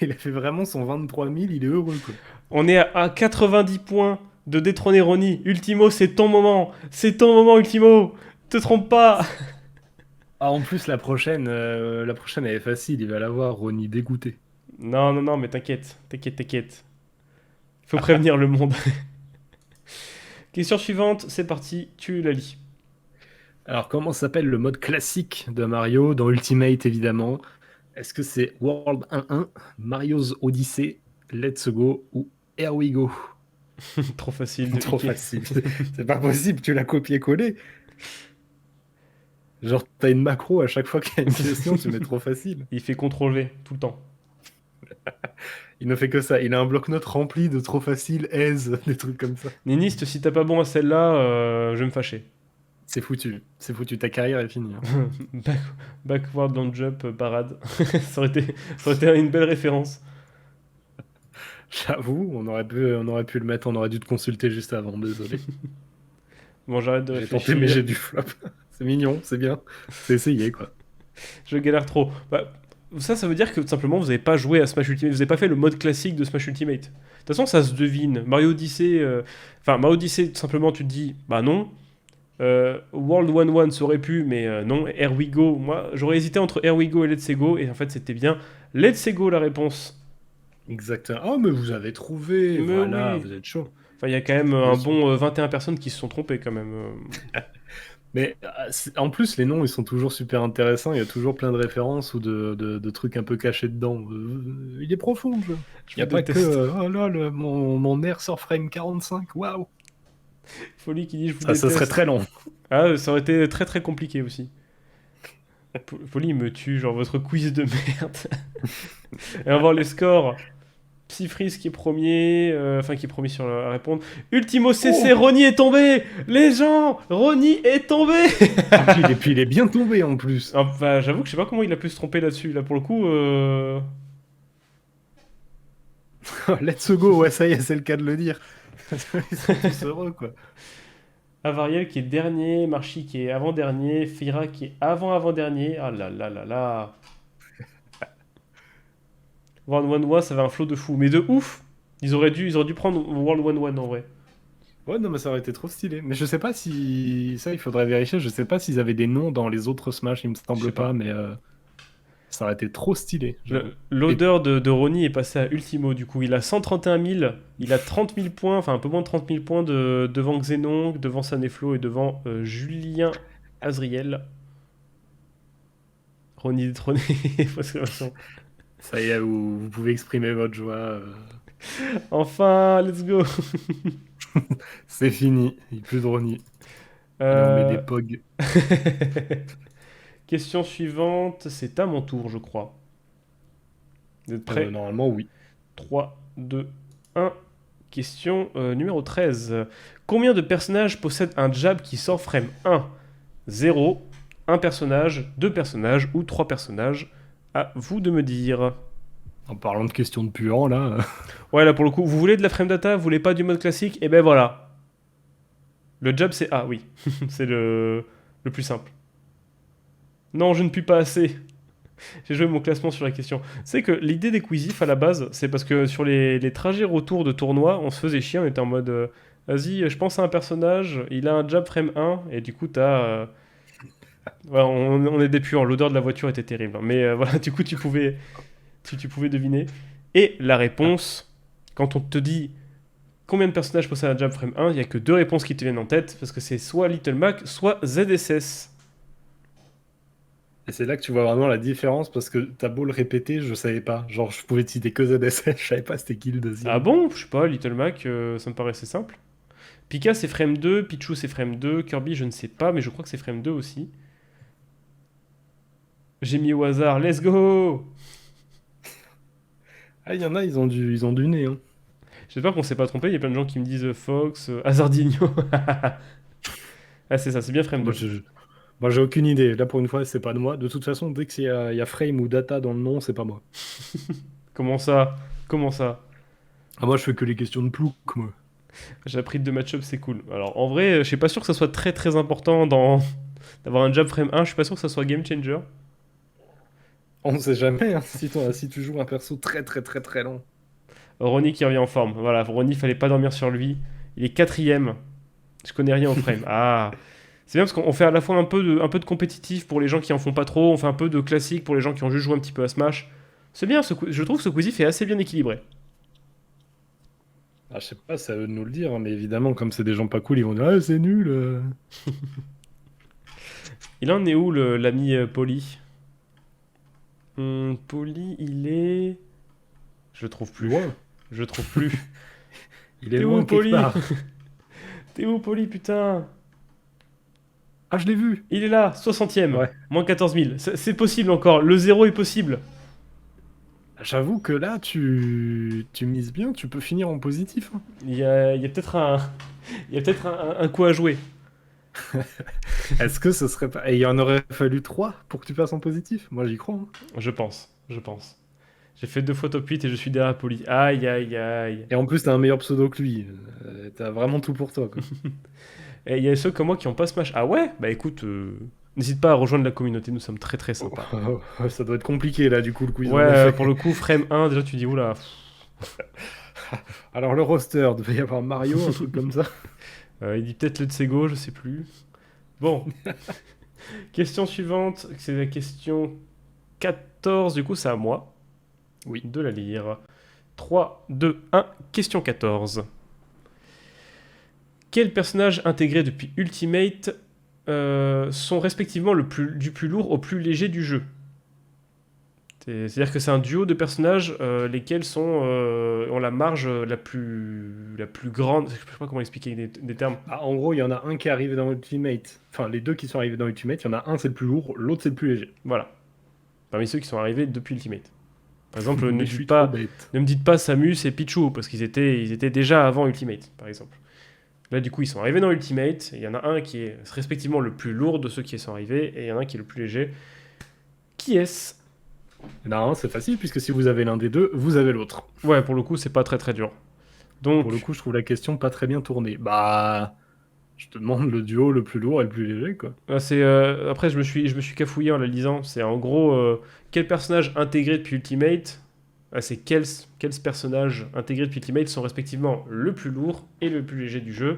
B: il a fait vraiment son 23 000, il est heureux quoi.
A: On est à 90 points de détrôner Ronnie. Ultimo, c'est ton moment. C'est ton moment, Ultimo. Te trompe pas.
B: Ah, en plus, la prochaine elle est facile, il va l'avoir, Ronnie dégoûté.
A: Non, non, non, mais t'inquiète. Faut prévenir le monde. Question suivante, c'est parti, tu la lis.
B: Alors, comment s'appelle le mode classique de Mario, dans Ultimate évidemment? Est-ce que c'est World 1-1, Mario's Odyssey, Let's Go ou Here We Go?
A: Trop facile de
B: Trop
A: piquer.
B: facile. C'est pas possible, tu l'as copié-collé. Genre, t'as une macro à chaque fois qu'il y a une question, tu mets trop facile.
A: Il fait CTRL V tout le temps.
B: Il ne fait que ça. Il a un bloc-notes rempli de trop facile, aise, des trucs comme ça.
A: Niniste, si t'as pas bon à celle-là, je vais me fâcher.
B: C'est foutu. C'est foutu. Ta carrière est finie. Hein.
A: Back- Backward Long Jump, parade. ça aurait été une belle référence.
B: J'avoue, on aurait pu le mettre. On aurait dû te consulter juste avant. Désolé.
A: Bon, j'arrête de
B: J'ai
A: réfléchir.
B: tenté, mais j'ai du flop. C'est mignon, c'est bien. C'est essayé, quoi.
A: Je galère trop. Bah, ça veut dire que tout simplement vous avez pas joué à Smash Ultimate, vous avez pas fait le mode classique de Smash Ultimate. De toute façon, ça se devine. Mario Odyssey, enfin Mario Odyssey, tout simplement, tu te dis, bah non. World 1-1 ça aurait pu, mais non. Here We Go, moi j'aurais hésité entre Here We Go et Let's Go, et en fait c'était bien Let's Go la réponse.
B: Exactement. Oh, mais vous avez trouvé.
A: Mais
B: Voilà,
A: oui.
B: vous êtes chaud.
A: Enfin, il y a quand même un
B: Bien sûr.
A: bon 21 personnes qui se sont trompées quand même.
B: Mais en plus, les noms, ils sont toujours super intéressants. Il y a toujours plein de références ou de trucs un peu cachés dedans. Il est profond, le jeu.
A: Je
B: Il n'y a
A: vous
B: pas que
A: déteste.
B: oh là, mon air sort frame 45. Waouh!
A: Folie qui dit je vous
B: Ça serait
A: déteste.
B: très long.
A: Ah, ça aurait été très très compliqué aussi. Folie me tue, genre votre quiz de merde. Et on va voir les scores. Psyfreeze qui est premier, enfin qui est premier sur à répondre. Ultimo CC,
B: Oh.
A: Ronnie est tombé. Les gens, Ronnie est tombé.
B: Et puis il est bien tombé en plus.
A: Enfin, j'avoue que je sais pas comment il a pu se tromper là-dessus. Là pour le coup,
B: Let's go, ouais, ça y est, c'est le cas de le dire. Ils sont tous heureux, quoi.
A: Avariel qui est dernier, Marchi qui est avant-dernier, Fira qui est avant-avant-dernier. Ah là là là là. World 1-1, ça avait un flow de fou. Mais de ouf. Ils auraient dû prendre World 1-1 en vrai.
B: Ouais, non, mais ça aurait été trop stylé. Mais je sais pas si. Ça, il faudrait vérifier. Je sais pas s'ils avaient des noms dans les autres Smash, il me
A: Je
B: semble
A: sais pas.
B: pas, mais ça aurait été trop stylé, j'avoue.
A: L'odeur de Ronnie est passée à Ultimo du coup. Il a 131 000, il a 30 000 points, enfin un peu moins de 30 000 points devant Xenon, devant Saneflo et devant Julien Azriel. Ronnie détrôné, exclamation.
B: Ça y est, vous pouvez exprimer votre joie.
A: Enfin, let's go.
B: C'est fini. Il n'y a plus de Ronnie. Allez, on met des
A: Euh,
B: pogs.
A: Question suivante, c'est à mon tour je crois. Vous êtes prêts?
B: Normalement, oui.
A: 3, 2, 1. Question numéro 13. Combien de personnages possèdent un jab qui sort frame 1? 0, 1 personnage, 2 personnages ou 3 personnages? À vous de me dire.
B: En parlant de questions de puant, là.
A: Ouais, là pour le coup, vous voulez de la frame data, vous voulez pas du mode classique? Et ben voilà. Le jab c'est A, oui. C'est le plus simple. Non, je ne pue pas assez. J'ai joué mon classement sur la question. C'est que l'idée des quizzifs à la base, c'est parce que sur les trajets retour de tournoi, on se faisait chier, on était en mode vas-y, je pense à un personnage, il a un jab frame 1, et du coup, voilà, on est des puants, l'odeur de la voiture était terrible. Hein. Mais voilà, du coup, tu pouvais deviner. Et la
B: Ah.
A: réponse, quand on te dit combien de personnages possèdent un jab frame 1, il n'y a que deux réponses qui te viennent en tête, parce que c'est soit Little Mac, soit ZSS.
B: Et c'est là que tu vois vraiment la différence parce que t'as beau le répéter, je savais pas. Genre, je pouvais te citer que ZSS, je savais pas c'était qui le
A: Ah
B: deuxième.
A: bon? Je sais pas, Little Mac, ça me paraissait simple. Pika c'est frame 2, Pichu c'est frame 2, Kirby je ne sais pas, mais je crois que c'est frame 2 aussi. J'ai mis au hasard, let's go!
B: Ah, il y en a, ils ont du nez, hein.
A: J'espère qu'on s'est pas trompé, il y a plein de gens qui me disent Fox, Hazardinho. Ah c'est ça, c'est bien frame
B: Moi,
A: 2.
B: je- Moi, j'ai aucune idée. Là, pour une fois, c'est pas de moi. De toute façon, dès qu'il y a frame ou data dans le nom, c'est pas moi.
A: Comment ça? Comment ça?
B: Ah, moi, je fais que les questions de plouc, moi.
A: J'ai appris de match-up, c'est cool. Alors en vrai, je suis pas sûr que ça soit très très important dans d'avoir un jab frame 1, je suis pas sûr que ça soit game changer.
B: On ne sait jamais, hein, si tu joues un perso très très très très long.
A: Ronnie qui revient en forme. Voilà, Ronnie, fallait pas dormir sur lui. Il est quatrième. Je connais rien au frame. Ah, c'est bien parce qu'on fait à la fois un peu de compétitif pour les gens qui en font pas trop, on fait un peu de classique pour les gens qui ont juste joué un petit peu à Smash. C'est bien, je trouve que ce quiz est assez bien équilibré.
B: Ah, je sais pas, c'est à eux de nous le dire, hein, mais évidemment, comme c'est des gens pas cool, ils vont dire ah, c'est nul.
A: Il en est où l'ami Poli? Poli, il est. Je le trouve plus.
B: Loin.
A: Je le trouve plus.
B: Il est
A: T'es où,
B: loin quelque
A: Poli?
B: part.
A: T'es où, Poli, putain?
B: Ah, je l'ai vu.
A: Il est là, 60e.
B: Ouais.
A: Moins 14 000. C'est possible encore. Le zéro est possible.
B: J'avoue que là, tu mises bien, tu peux finir en positif, hein.
A: Il y a peut-être il y a peut-être un coup à jouer.
B: Est-ce que ce serait pas. Et il en aurait fallu 3 pour que tu passes en positif? Moi, j'y crois, hein.
A: Je pense, je pense. J'ai fait 2 fois top 8 et je suis derrière Poli. Aïe, aïe, aïe.
B: Et en plus, t'as un meilleur pseudo que lui. T'as vraiment tout pour toi, quoi.
A: Et il y a ceux comme moi qui ont pas Smash. Ah ouais? Bah écoute, n'hésite pas à rejoindre la communauté, nous sommes très très
B: Oh,
A: sympas.
B: ça doit être compliqué, là, du coup, le quiz,
A: Ouais,
B: en effet.
A: pour le coup, frame 1, déjà tu dis, oula.
B: Alors, le roster, devait y avoir Mario, un truc comme ça.
A: Il dit peut-être le Tsego, je sais plus. Bon, question suivante, c'est la question 14, du coup c'est à moi
B: Oui.
A: de la lire. 3, 2, 1, question 14. Quels personnages intégrés depuis Ultimate sont respectivement du plus lourd au plus léger du jeu? C'est-à-dire que c'est un duo de personnages lesquels ont la marge la plus grande. Je sais pas comment expliquer des termes.
B: Ah, en gros, il y en a un qui est arrivé dans Ultimate. Enfin, les deux qui sont arrivés dans Ultimate, il y en a un, c'est le plus lourd, l'autre, c'est le plus léger.
A: Voilà. Parmi ceux qui sont arrivés depuis Ultimate. Par exemple,
B: Mais je suis trop bête.
A: ne me dites pas Samus et Pichu, parce ils étaient déjà avant Ultimate, par exemple. Là, du coup, ils sont arrivés dans Ultimate, et il y en a un qui est respectivement le plus lourd de ceux qui sont arrivés, et il y en a un qui est le plus léger. Qui est-ce?
B: Non, c'est facile, puisque si vous avez l'un des deux, vous avez l'autre.
A: Ouais, pour le coup, c'est pas très très dur.
B: Pour le
A: Donc,
B: coup, je trouve la question pas très bien tournée. Bah, je te demande le duo le plus lourd et le plus léger, quoi.
A: après, je me suis cafouillé en la lisant. C'est en gros, quels personnages intégrés depuis Ultimate, c'est quels personnages intégrés depuis Ultimate sont respectivement le plus lourd et le plus léger du jeu.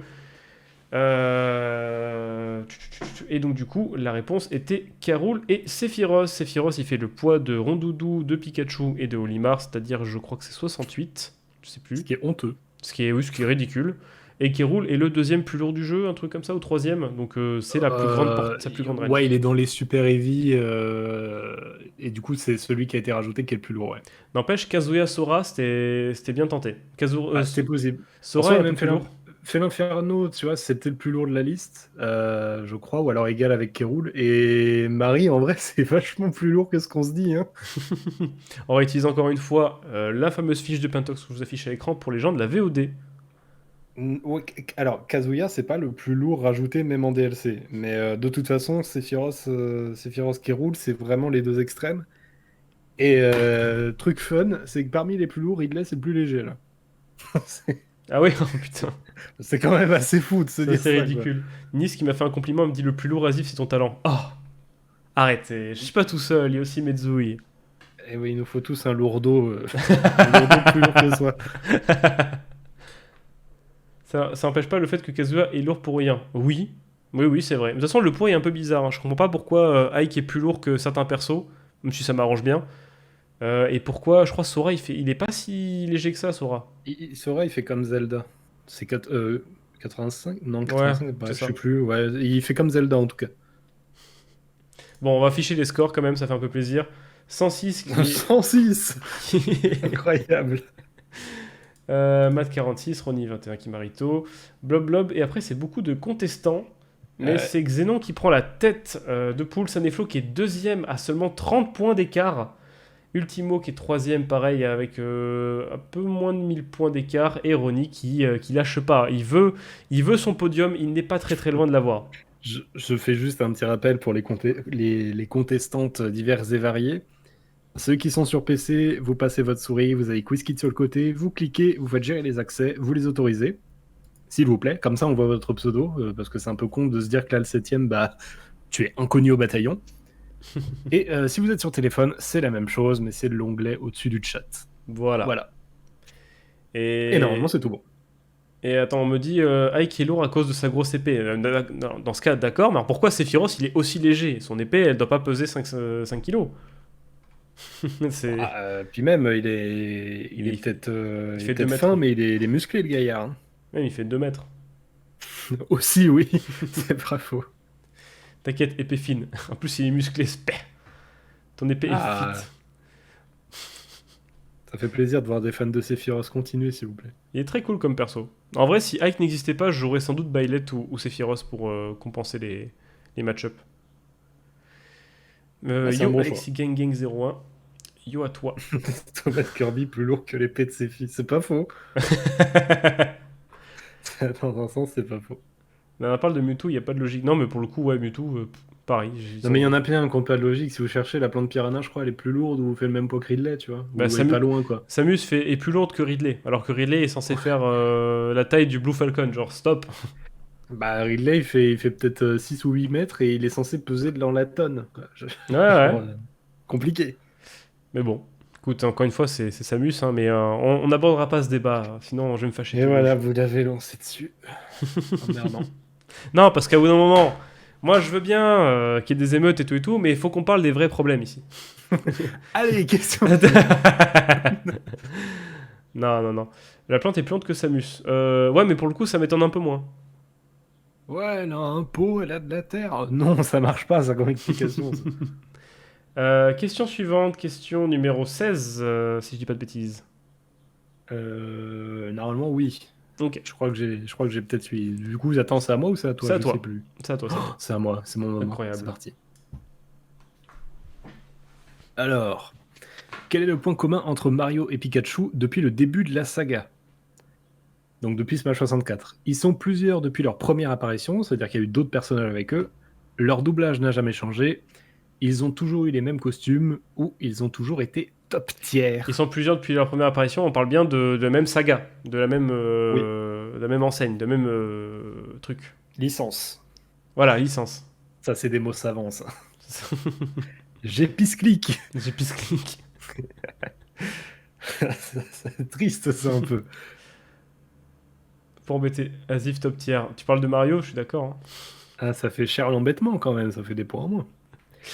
A: Et donc du coup, la réponse était Karul et Sephiroth. Sephiroth, il fait le poids de Rondoudou, de Pikachu et de Olimar, c'est-à-dire, je crois que c'est 68, je sais
B: Ce
A: plus,
B: qui est honteux.
A: oui, ce qui est ridicule. Et Karul est le deuxième plus lourd du jeu, un truc comme ça, ou troisième, donc c'est sa plus grande range.
B: Ouais, il est dans les Super Heavy, et du coup, c'est celui qui a été rajouté qui est le plus lourd, ouais.
A: N'empêche, Kazuya Sora, c'était bien tenté.
B: Ah, c'était possible. En
A: Sora
B: soi,
A: est
B: il
A: un
B: a
A: peu
B: même
A: plus lourd.
B: fait l'Inferno, tu vois, c'était le plus lourd de la liste, je crois, ou alors égal avec Kerul. Et Marie, en vrai, c'est vachement plus lourd que ce qu'on se dit, hein.
A: On réutilise encore une fois la fameuse fiche de Pentox que je vous affiche à l'écran pour les gens de la VOD.
B: Ouais, alors, Kazuya, c'est pas le plus lourd rajouté même en DLC. Mais de toute façon, Sephiroth qui roule, c'est vraiment les deux extrêmes. Et truc fun, c'est que parmi les plus lourds, Ridley, c'est le plus léger, là. C'est
A: Ah oui, oh putain,
B: c'est quand même assez fou de se
A: ça
B: dire
A: c'est
B: ça, quoi.
A: ridicule. Nice qui m'a fait un compliment me dit le plus lourd Asif c'est ton talent. Ah, Arrête, je suis pas tout seul, il y a aussi Mezui.
B: Et oui, il nous faut tous un lourdeau, un lourdeau plus lourd que soi.
A: Ça n'empêche pas le fait que Kazuha est lourd pour rien. Oui, oui, c'est vrai. De toute façon, le poids est un peu bizarre. Hein. Je comprends pas pourquoi Ike est plus lourd que certains persos, même si ça m'arrange bien. Et pourquoi, je crois, Sora, il est pas si léger que ça, Sora.
B: Sora, il fait comme Zelda. C'est 85? Non,
A: Ouais,
B: 85,
A: c'est
B: je
A: ça.
B: sais plus. Ouais, il fait comme Zelda en tout cas.
A: Bon, on va afficher les scores quand même, ça fait un peu plaisir. 106 qui est...
B: 106. Incroyable.
A: Matt 46, Ronnie 21 qui Marito, Blob Blob, et après c'est beaucoup de contestants, mais c'est Xenon qui prend la tête de poule, Saneflo qui est deuxième à seulement 30 points d'écart, Ultimo qui est troisième pareil avec un peu moins de 1000 points d'écart, et Ronnie qui lâche pas, il veut son podium, il n'est pas très très loin de l'avoir.
B: Je fais juste un petit rappel pour les contestantes diverses et variées. Ceux qui sont sur PC, vous passez votre souris, vous avez QuizKit sur le côté, vous cliquez, vous faites gérer les accès, vous les autorisez, s'il vous plaît. Comme ça, on voit votre pseudo, parce que c'est un peu con de se dire que là, le 7ème, bah, tu es inconnu au bataillon. Et si vous êtes sur téléphone, c'est la même chose, mais c'est l'onglet au-dessus du chat.
A: Voilà.
B: Et normalement, c'est tout bon.
A: Et attends, on me dit Ike est lourd à cause de sa grosse épée. Dans ce cas, d'accord, mais alors pourquoi Sephiroth il est aussi léger? Son épée, elle doit pas peser 5 kilos. C'est...
B: Puis même, il est peut-être
A: il fait 2
B: peut-être
A: mètres.
B: fin, mais il est musclé, le gaillard. Hein.
A: Même il fait 2 mètres.
B: Aussi, oui, c'est pas faux.
A: T'inquiète, épée fine. En plus, il est musclé, spé. Ton épée est fit.
B: Ça fait plaisir de voir des fans de Sephiroth continuer, s'il vous plaît.
A: Il est très cool comme perso. En vrai, si Ike n'existait pas, j'aurais sans doute Byleth ou Sephiroth pour compenser les match-up.
B: C'est un
A: Yo,
B: bon
A: Alexis Gang Gang 01. Yo à toi.
B: Thomas Kirby plus lourd que l'épée de ses fils. C'est pas faux. Dans un sens, c'est pas faux.
A: Là, on parle de Mewtwo, il n'y a pas de logique. Non, mais pour le coup, ouais, Mewtwo, pareil.
B: Non, mais il y en a plein qui n'ont pas de logique. Si vous cherchez la plante piranha, je crois, elle est plus lourde ou fait le même poids que Ridley, tu vois.
A: Bah,
B: ou elle est pas loin, quoi.
A: Samus est plus lourde que Ridley, alors que Ridley est censé faire la taille du Blue Falcon, genre stop.
B: Bah, Ridley, il fait peut-être 6 ou 8 mètres et il est censé peser dans la tonne. Quoi.
A: Ouais.
B: Compliqué.
A: Mais bon, écoute, encore une fois, c'est Samus, hein, mais on n'abordera pas ce débat, sinon je vais me fâcher.
B: Et voilà, vous l'avez lancé dessus. Emmerdant.
A: Non, parce qu'à bout d'un moment, moi je veux bien qu'il y ait des émeutes et tout, mais il faut qu'on parle des vrais problèmes ici.
B: Allez, question.
A: Non. La plante est plus lente que Samus. Ouais, mais pour le coup, ça m'étonne un peu moins.
B: Ouais, elle a un pot, elle a de la terre. Non, ça marche pas, ça, comme explication.
A: Question suivante, question numéro 16, si je dis pas de bêtises.
B: Normalement, oui.
A: Ok.
B: Je crois que j'ai peut-être suivi. Du coup, attends, c'est à moi ou c'est à toi?
A: C'est à
B: Je
A: toi.
B: sais plus.
A: C'est à toi, ça.
B: C'est à moi, c'est mon moment.
A: Incroyable.
B: C'est parti. Alors, quel est le point commun entre Mario et Pikachu depuis le début de la saga? Donc depuis Smash 64. Ils sont plusieurs depuis leur première apparition, c'est-à-dire qu'il y a eu d'autres personnages avec eux. Leur doublage n'a jamais changé. Ils ont toujours eu les mêmes costumes ou ils ont toujours été top tier.
A: Ils sont plusieurs depuis leur première apparition. On parle bien de la même saga, de la même enseigne, de même truc.
B: Licence.
A: Voilà, licence.
B: Ça, c'est des mots savants, ça. J'ai pisclic.
A: J'ai pisclic.
B: C'est triste, ça, un peu.
A: Pour embêter, Asif top tier. Tu parles de Mario, je suis d'accord. Hein.
B: Ah, ça fait cher l'embêtement quand même, ça fait des points en moins.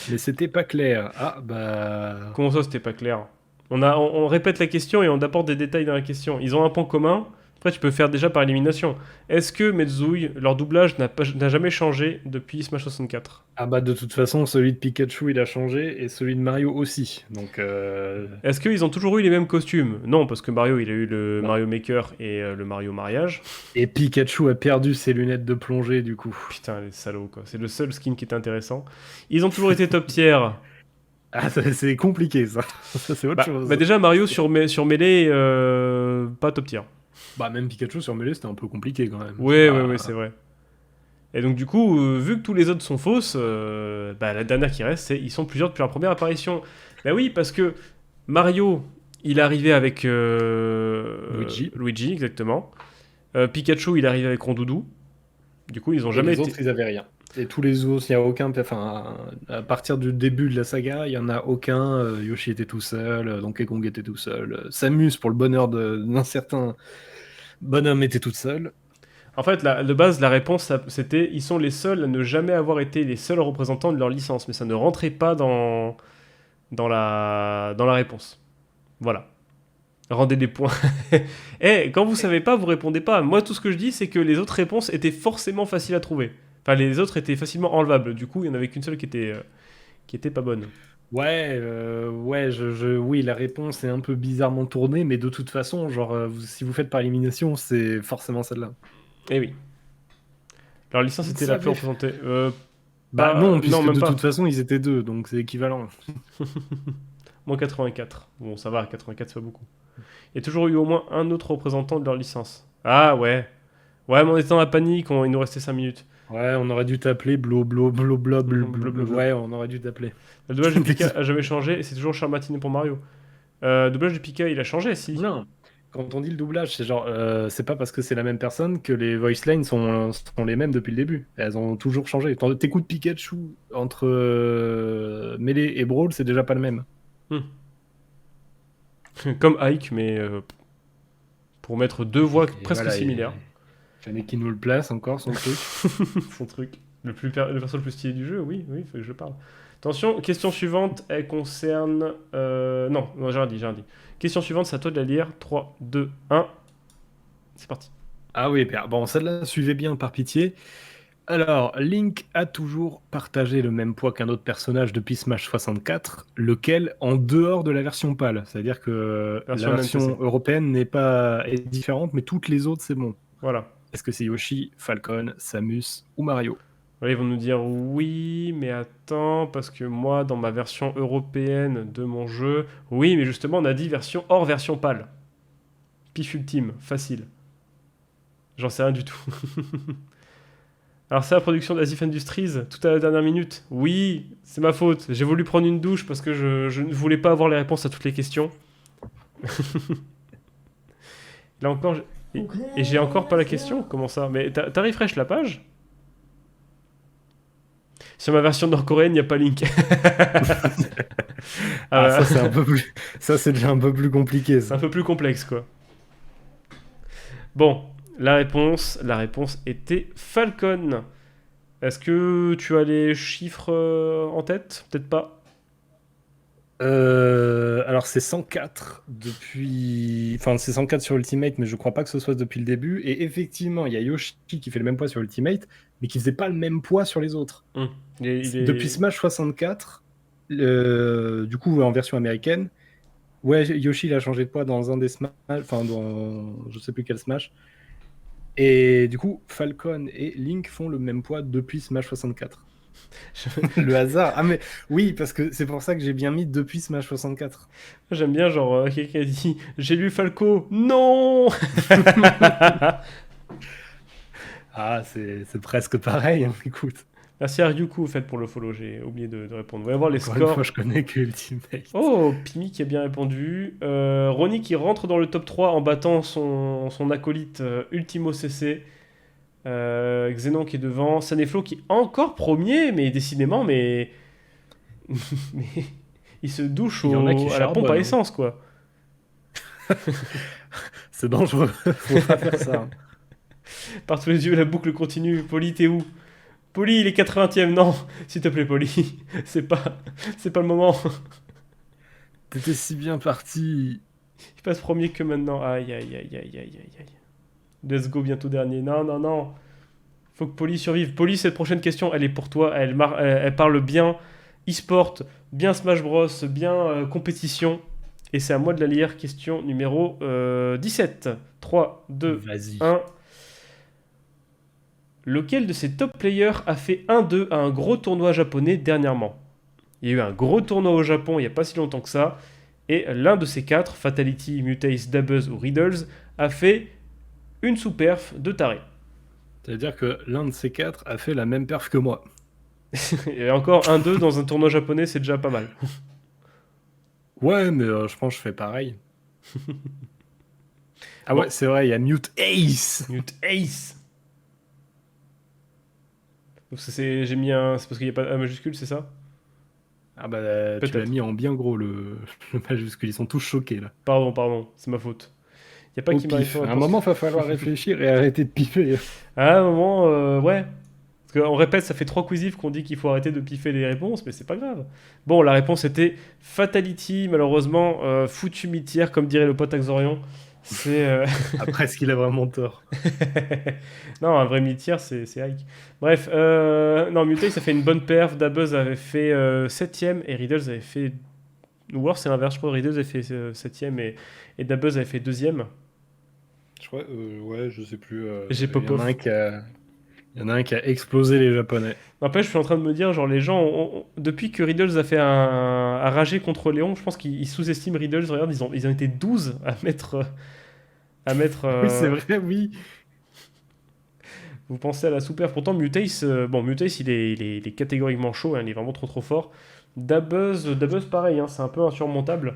B: Mais c'était pas clair. Ah, bah.
A: Comment ça, c'était pas clair? On répète la question et on apporte des détails dans la question. Ils ont un point commun. Après, tu peux faire déjà par élimination. Est-ce que Mezouille, leur doublage n'a jamais changé depuis Smash 64?
B: Ah, bah, de toute façon, celui de Pikachu, il a changé et celui de Mario aussi. Donc.
A: Est-ce qu'ils ont toujours eu les mêmes costumes? Non, parce que Mario, il a eu le
B: Non.
A: Mario Maker et le Mario Mariage.
B: Et Pikachu a perdu ses lunettes de plongée, du coup.
A: Putain, les salauds, quoi. C'est le seul skin qui est intéressant. Ils ont toujours été top tier.
B: Ah, c'est compliqué, ça. Ça, c'est autre chose.
A: Bah déjà, Mario sur Melee, pas top tier.
B: Bah, même Pikachu sur Melee, c'était un peu compliqué quand même.
A: Ouais, c'est vrai. Et donc, du coup, vu que tous les autres sont fausses, bah, la dernière qui reste, c'est ils sont plusieurs depuis leur première apparition. Bah oui, parce que Mario, il est arrivé avec
B: Luigi.
A: Luigi, exactement. Pikachu, il est arrivé avec Rondoudou. Du coup, ils ont
B: Et
A: jamais
B: les
A: été.
B: autres, ils avaient rien. Et tous les autres, il n'y a aucun. Enfin, à partir du début de la saga, il n'y en a aucun. Yoshi était tout seul, Donkey Kong était tout seul, Samus, pour le bonheur d'un certain bonhomme, était toute seule.
A: En fait, de base, la réponse, c'était ils sont les seuls à ne jamais avoir été les seuls représentants de leur licence, mais ça ne rentrait pas dans la réponse. Voilà. Rendez des points. Et quand vous savez pas, vous répondez pas. Moi, tout ce que je dis, c'est que les autres réponses étaient forcément faciles à trouver. Enfin, les autres étaient facilement enlevables. Du coup, il y en avait qu'une seule qui était pas bonne.
B: Ouais, oui, la réponse est un peu bizarrement tournée, mais de toute façon, genre, si vous faites par élimination, c'est forcément celle-là.
A: Eh oui. Leur licence
B: Vous
A: était la plus
B: savez.
A: représentée.
B: Bah non,
A: Non,
B: puisque
A: même
B: de toute
A: pas.
B: façon, ils étaient deux, donc c'est équivalent.
A: Moins 84. Bon, ça va, 84, c'est pas beaucoup. Il y a toujours eu au moins un autre représentant de leur licence. Ah ouais. Ouais, mais on était dans la panique, il nous restait 5 minutes.
B: Ouais, on aurait dû t'appeler
A: Blablabla.
B: Ouais, on aurait dû t'appeler.
A: Le doublage de Pika a jamais changé et c'est toujours Charles Martinet pour Mario. Le doublage de Pika, il a changé, si.
B: Non. Quand on dit le doublage, c'est genre, c'est pas parce que c'est la même personne que les voice lines sont les mêmes depuis le début. Elles ont toujours changé. T'écoutes Pikachu entre Melee et Brawl, c'est déjà pas le même.
A: Hmm. Comme Ike, mais pour mettre deux voix
B: Et
A: presque
B: voilà,
A: similaires.
B: il fallait qu'il nous le place encore, son truc.
A: Son truc. Le perso le plus stylé du jeu, oui, il faut que je parle. Attention, question suivante, elle concerne... Non, j'ai rien dit. Question suivante, c'est à toi de la lire. 3, 2, 1. C'est parti.
B: Ah oui, bon, celle-là, suivez bien par pitié. Alors, Link a toujours partagé le même poids qu'un autre personnage depuis Smash 64, lequel en dehors de la version PAL. C'est-à-dire que
A: Version
B: la version
A: NTC.
B: européenne est différente, mais toutes les autres, c'est bon.
A: Voilà.
B: Est-ce que c'est Yoshi, Falcon, Samus ou Mario?
A: Voilà, ils vont nous dire oui, mais attends, parce que moi, dans ma version européenne de mon jeu... Oui, mais justement, on a dit version hors version PAL. Pif ultime, facile. J'en sais rien du tout. Alors c'est la production d'Asif Industries, tout à la dernière minute. Oui, c'est ma faute. J'ai voulu prendre une douche parce que je ne voulais pas avoir les réponses à toutes les questions. Là encore, et j'ai encore pas la question. Comment ça? Mais t'as refresh la page? Sur ma version nord-coréenne, il n'y a pas Link.
B: Ah, ça c'est déjà un peu plus compliqué,
A: C'est un
B: ça.
A: peu plus complexe, quoi. Bon, la réponse était Falcon. Est-ce que tu as les chiffres en tête? Peut-être pas.
B: Alors c'est 104 depuis... Enfin, c'est 104 sur Ultimate, mais je crois pas que ce soit depuis le début. Et effectivement, il y a Yoshi qui fait le même poids sur Ultimate, mais qui faisait pas le même poids sur les autres. Depuis Smash 64, du coup en version américaine, ouais, Yoshi il a changé de poids dans un des Smash, enfin dans je sais plus quel Smash. Et du coup, Falcon et Link font le même poids depuis Smash 64. Le hasard. Ah mais oui, parce que c'est pour ça que j'ai bien mis depuis Smash 64.
A: J'aime bien, genre, quelqu'un dit j'ai lu Falco. Non.
B: Ah, c'est presque pareil, hein, écoute.
A: Merci à Ryuku, au fait, pour le follow. J'ai oublié de répondre. On va voir les
B: Encore une fois,
A: scores.
B: je connais que Ultimate.
A: Oh, Pimi qui a bien répondu. Ronnie qui rentre dans le top 3 en battant son acolyte Ultimo CC. Xenon qui est devant. Saneflo qui est encore premier, mais décidément, mais il se douche
B: Il y en a qui
A: à la pompe à
B: charbonnent, hein.
A: essence, quoi.
B: C'est dangereux, faut pas faire ça, hein.
A: Par tous les yeux, la boucle continue. Poli, t'es où? Poli, il est 80ème. Non, s'il te plaît, Poli. C'est pas le moment.
B: T'étais si bien parti.
A: Il passe premier que maintenant. Aïe, aïe, aïe, aïe, aïe, aïe, aïe. Let's go, bientôt dernier. Non, non, non. Faut que Poli survive. Poli, cette prochaine question, elle est pour toi. Elle parle bien e-sport, bien Smash Bros, bien compétition. Et c'est à moi de la lire. Question numéro 17. 3, 2,
B: Vas-y.
A: 1. Lequel de ces top players a fait 1-2 à un gros tournoi japonais dernièrement? Il y a eu un gros tournoi au Japon il n'y a pas si longtemps que ça. Et l'un de ces quatre, Fatality, Mutace, Dabuz ou Riddles, a fait une sous-perf de taré.
B: C'est-à-dire que l'un de ces quatre a fait la même perf que moi.
A: Et encore 1-2 dans un tournoi japonais, c'est déjà pas mal.
B: Ouais, mais je pense que je fais pareil. Ah
A: Bon.
B: ouais, c'est vrai, il y a Mute Ace.
A: Mute Ace. J'ai mis un. C'est parce qu'il n'y a pas de A majuscule, c'est ça?
B: Ah bah, tu l'as
A: Peut-être.
B: mis en bien gros, le majuscule. Ils sont tous choqués, là.
A: Pardon, c'est ma faute. Il n'y a pas
B: Au
A: qui m'arrive
B: pif.
A: pas
B: À un
A: réponse.
B: moment, va falloir réfléchir et arrêter de piper.
A: À un moment, ouais. Parce qu'on répète, ça fait 3 quizifs qu'on dit qu'il faut arrêter de piffer les réponses, mais c'est pas grave. Bon, la réponse était Fatality, malheureusement, foutu mitière, comme dirait le pote Axorion. C'est.
B: Après, est-ce qu'il a vraiment tort?
A: Non, un vrai mitière, c'est Ike. Bref, non, Mutay, ça fait une bonne perf. Dabuz avait fait 7ème et Riddles avait fait. Ou alors c'est l'inverse, je crois. Riddles avait fait 7ème et Dabuz avait fait 2ème.
B: Je crois, ouais, je sais plus.
A: J'ai
B: Il y en a
A: pop-off.
B: un qui a... Il y en a un qui a explosé les Japonais.
A: N'empêche, je suis en train de me dire, genre, les gens, depuis que Riddles a fait a ragé contre Léon, je pense qu'ils sous-estiment Riddles. Regarde, ils ont été 12 à mettre. À mettre
B: Oui, c'est vrai, oui.
A: vous pensez à la sous-perf. Pourtant, Mutace, bon, Mutace, il est catégoriquement chaud, hein, il est vraiment trop fort. Dabuz pareil, hein, c'est un peu insurmontable.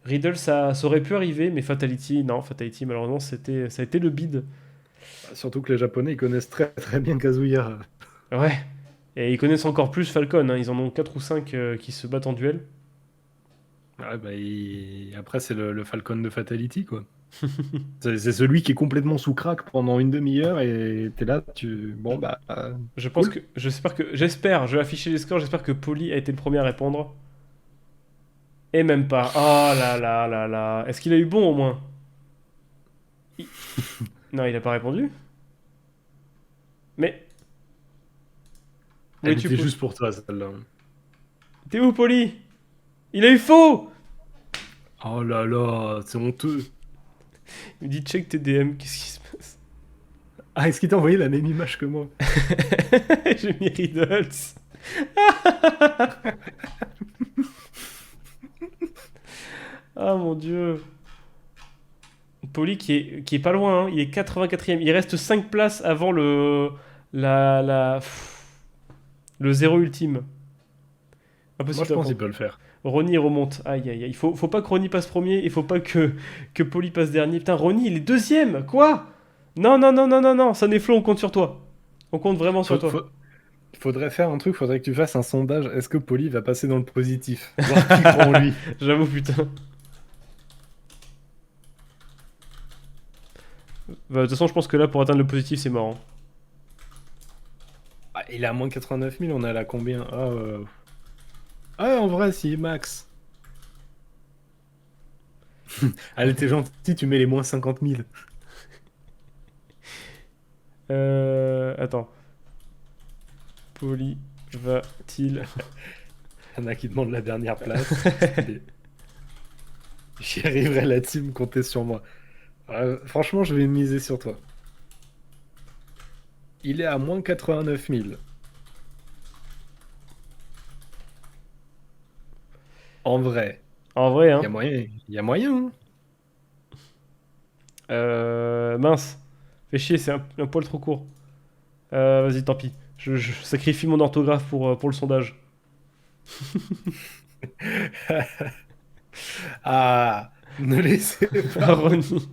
A: Riddle, ça aurait pu arriver, mais Fatality, non, Fatality, malheureusement, ça a été le bid.
B: Surtout que les Japonais, ils connaissent très très bien Kazuya.
A: Ouais. Et ils connaissent encore plus Falcon, hein, ils en ont 4 ou 5 qui se battent en duel.
B: Ouais, bah, après, c'est le Falcon de Fatality, quoi. C'est celui qui est complètement sous crack pendant une demi-heure et t'es là, Bon, bah,
A: Je pense
B: cool.
A: que. J'espère, je vais afficher les scores, j'espère que Poli a été le premier à répondre. Et même pas. Oh là là là là. Est-ce qu'il a eu bon au moins? Il- Non, il a pas répondu. Mais. Où
B: Elle
A: es-tu,
B: était
A: Poli?
B: juste pour toi, celle-là.
A: T'es où, Poli? Il a eu faux!
B: Oh là là, c'est honteux.
A: Il me dit check tes DM, qu'est-ce qui se passe?
B: Ah, est-ce qu'il t'a envoyé la même image que moi?
A: J'ai mis Riddles. Ah mon dieu. Poli qui est pas loin, hein. Il est 84e. Il reste 5 places avant le zéro ultime.
B: Moi,
A: Impossible
B: je pense qu'il
A: d'apprendre.
B: peut le faire.
A: Ronnie remonte. Aïe aïe aïe. Faut pas que Ronnie passe premier. Il faut pas que Poli passe dernier. Putain, Ronnie, il est deuxième. Quoi? Non, non, non, non, non, non. Ça n'est Flo, on compte sur toi. On compte vraiment sur
B: Faut-
A: toi.
B: faut- Faudrait faire un truc, faudrait que tu fasses un sondage. Est-ce que Poli va passer dans le positif? Voir qui croit en lui.
A: J'avoue, putain. Bah, de toute façon, je pense que là, pour atteindre le positif, c'est marrant.
B: Ah, il est à moins 89 000, on est à la combien? Ah, en vrai, si, max. Allez, t'es gentil, tu mets les moins 50 000.
A: Attends. Poli va-t-il.
B: Il y en a qui demandent la dernière place. J'y arriverai, la team, comptez sur moi. Franchement, je vais miser sur toi. Il est à moins 89 000. En vrai,
A: En vrai,
B: il y
A: hein.
B: a moyen. Il y a moyen, hein.
A: Mince. Fais chier, c'est un poil trop court. Vas-y, tant pis. Je sacrifie mon orthographe pour le sondage.
B: Ah, ne laissez pas.
A: Ronnie.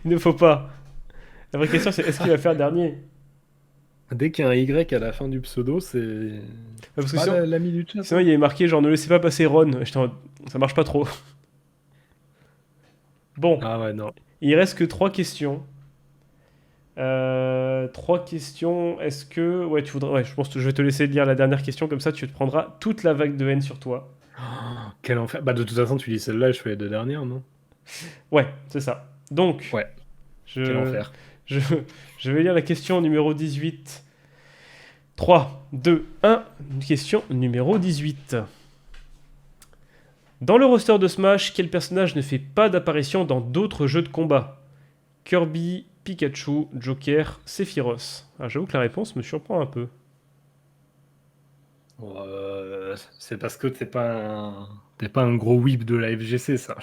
A: Il ne faut pas. La vraie question, c'est est-ce qu'il va faire dernier?
B: Dès qu'il y a un Y à la fin du pseudo,
A: Parce
B: c'est
A: que
B: pas
A: sinon,
B: l'ami du chat,
A: sinon,
B: ça.
A: il y avait marqué genre ne laissez pas passer Ron. J'étais en mode, ça marche pas trop. Bon,
B: Ah ouais, non.
A: il reste que 3 questions. 3 questions. Est-ce que. Ouais, tu voudrais. Ouais, je pense que je vais te laisser lire la dernière question, comme ça tu te prendras toute la vague de haine sur toi.
B: Oh, quel enfer. Bah, de toute façon, tu lis celle-là et je fais les deux dernières, non?
A: Ouais, c'est ça. Donc,
B: Ouais, quel
A: je,
B: enfer.
A: je, je vais lire la question numéro 18. 3, 2, 1. Question numéro 18. Dans le roster de Smash, quel personnage ne fait pas d'apparition dans d'autres jeux de combat? Kirby, Pikachu, Joker, Sephiroth. Ah, j'avoue que la réponse me surprend un peu.
B: C'est parce que t'es pas un gros whip de la FGC, ça.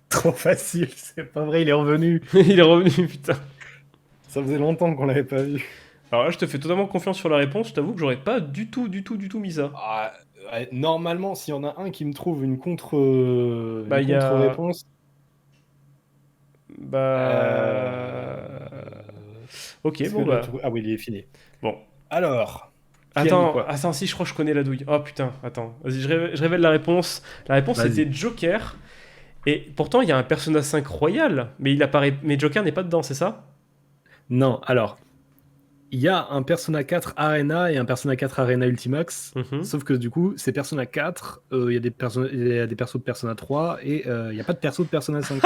B: Trop facile, c'est pas vrai, il est revenu.
A: Il est revenu, putain.
B: Ça faisait longtemps qu'on l'avait pas vu.
A: Alors là, je te fais totalement confiance sur la réponse. Je t'avoue que j'aurais pas du tout mis ça.
B: Ah, ouais, normalement, s'il y en a un qui me trouve
A: Bah,
B: une
A: il y a.
B: contre-réponse,
A: Bah.
B: euh,
A: Ok,
B: Est-ce
A: bon
B: que
A: bah.
B: ah oui, il est fini.
A: Bon.
B: Alors, qui a mis
A: Attends,
B: quoi?
A: attends, si je crois que je connais la douille. Oh putain, attends. Vas-y, je révèle la réponse. La réponse
B: Vas-y.
A: c'était Joker. Et pourtant, il y a un Persona 5 Royal, mais il apparaît. Mais Joker n'est pas dedans, c'est ça?
B: Non, alors, il y a un Persona 4 Arena et un Persona 4 Arena Ultimax.
A: Mhm.
B: Sauf que du coup, c'est Persona 4, il y a des persos de Persona 3 et il n'y a pas de perso de Persona 5.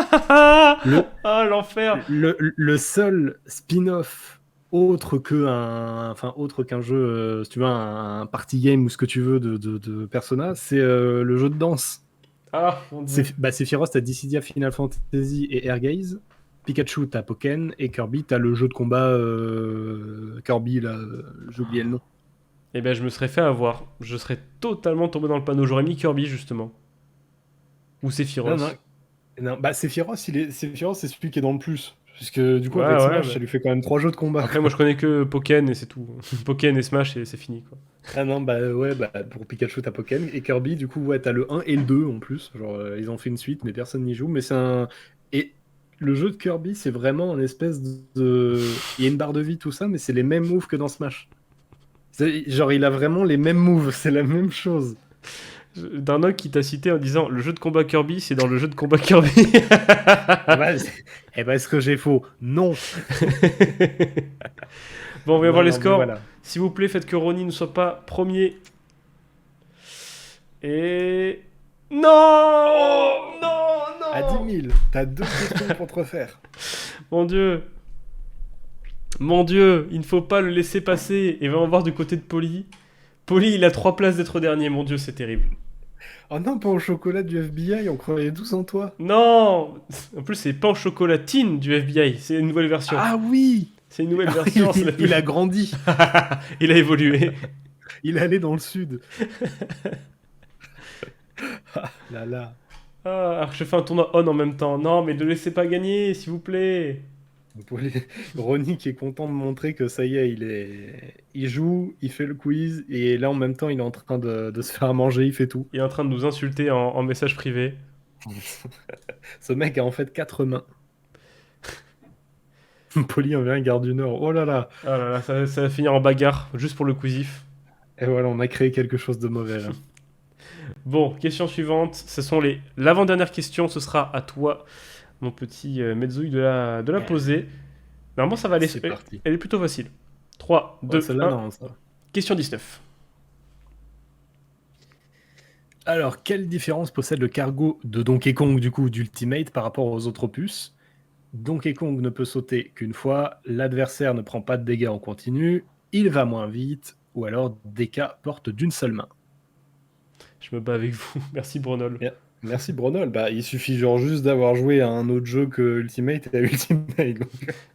B: Le,
A: Ah, l'enfer!
B: le seul spin-off autre qu'un jeu, si tu veux, un party game ou ce que tu veux de Persona, c'est le jeu de danse.
A: Ah, mon dieu.
B: Sephiroth, t'as Dissidia, Final Fantasy et Airgaze. Pikachu, t'as Pokken. Et Kirby, t'as le jeu de combat Kirby, là, j'ai oublié le nom.
A: Eh ben, je me serais fait avoir. Je serais totalement tombé dans le panneau. J'aurais mis Kirby, justement. Ou
B: Non, non,
A: Sephiroth.
B: non, bah Sephiroth, Sephiroth, c'est celui qui est dans le plus. Puisque du coup,
A: Ouais,
B: avec
A: ouais.
B: Smash,
A: Bah.
B: ça lui fait quand même 3 jeux de combat.
A: Après, moi, je connais que Pokken et c'est tout. Pokken et Smash et c'est fini, quoi.
B: Ah non, bah ouais, bah pour Pikachu, t'as Pokken. Et Kirby, du coup, ouais, t'as le 1 et le 2 en plus. Genre, ils ont fait une suite, mais personne n'y joue. Mais c'est un. Et le jeu de Kirby, c'est vraiment une espèce de. Il y a une barre de vie, tout ça, mais c'est les mêmes moves que dans Smash. Genre, il a vraiment les mêmes moves, c'est la même chose.
A: Darnock qui t'a cité en disant le jeu de combat Kirby, c'est dans le jeu de combat Kirby.
B: Eh ben, est-ce que j'ai faux? Non.
A: Bon, on va
B: Non,
A: voir les
B: non, mais
A: scores.
B: voilà.
A: S'il vous plaît, faites que Ronnie ne soit pas premier. Et. Non! Non!
B: À
A: Non!
B: 10 000, t'as 2 questions pour te refaire.
A: Mon dieu! Mon dieu! Il ne faut pas le laisser passer. Et va en voir du côté de Polly. Polly, il a 3 places d'être dernier. Mon dieu, c'est terrible.
B: Oh non, pas au chocolat du FBI, on croyait tous en toi.
A: Non! En plus, c'est pas en chocolatine du FBI. C'est une nouvelle version.
B: Ah oui.
A: C'est une nouvelle
B: Ah,
A: version. c'est la plus-
B: il a grandi.
A: Il a évolué.
B: Il est allé dans le sud. Ah là là.
A: Ah, alors que je fais un tournoi on en même temps. Non, mais ne le laissez pas gagner, s'il vous plaît.
B: Ronnie qui est content de montrer que ça y est, il joue, il fait le quiz, et là en même temps il est en train de se faire à manger, il fait tout.
A: Il est en train de nous insulter en message privé.
B: Ce mec a en fait 4 mains. Poli envers un garde du Nord. Oh là là.
A: Ah là là, ça va finir en bagarre, juste pour le quizif.
B: Et voilà, on a créé quelque chose de mauvais là.
A: Bon, question suivante. Ce sont les... L'avant-dernière question, ce sera à toi, mon petit Mezouille, de la poser. Normalement, ça va aller.
B: C'est parti.
A: Elle est plutôt facile. 3, 2,
B: Celle-là,
A: 1.
B: non, ça.
A: Question 19.
B: Alors, quelle différence possède le cargo de Donkey Kong, du coup, d'Ultimate par rapport aux autres opus? Donkey Kong ne peut sauter qu'une fois, l'adversaire ne prend pas de dégâts en continu, il va moins vite, ou alors DK porte d'une seule main.
A: Je me bats avec vous. Merci, Brunol.
B: Bien. Merci Bronol. Bah, il suffit genre juste d'avoir joué à un autre jeu que Ultimate et à Ultimate. Donc.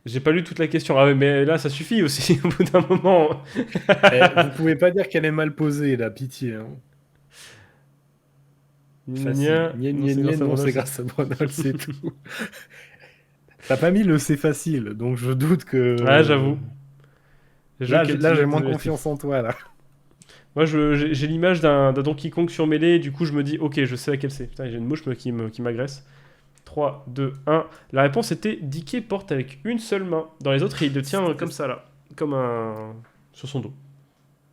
A: J'ai pas lu toute la question. Ah ouais, mais là, ça suffit aussi, au bout d'un moment.
B: Vous pouvez pas dire qu'elle est mal posée, la pitié. Hein. Facile. Non, c'est grâce à Bronol, c'est tout. T'as pas mis le c'est facile, donc je doute que.
A: Ouais, j'avoue.
B: Là, j'ai moins confiance en toi, là.
A: Moi, j'ai l'image d'un Donkey Kong sur mêlée, du coup, je me dis, ok, je sais laquelle c'est. Putain, j'ai une mouche qui m'agresse. 3, 2, 1. La réponse était Dicky porte avec une seule main. Dans les autres, il le tient comme ça, là. Comme un. Sur son dos.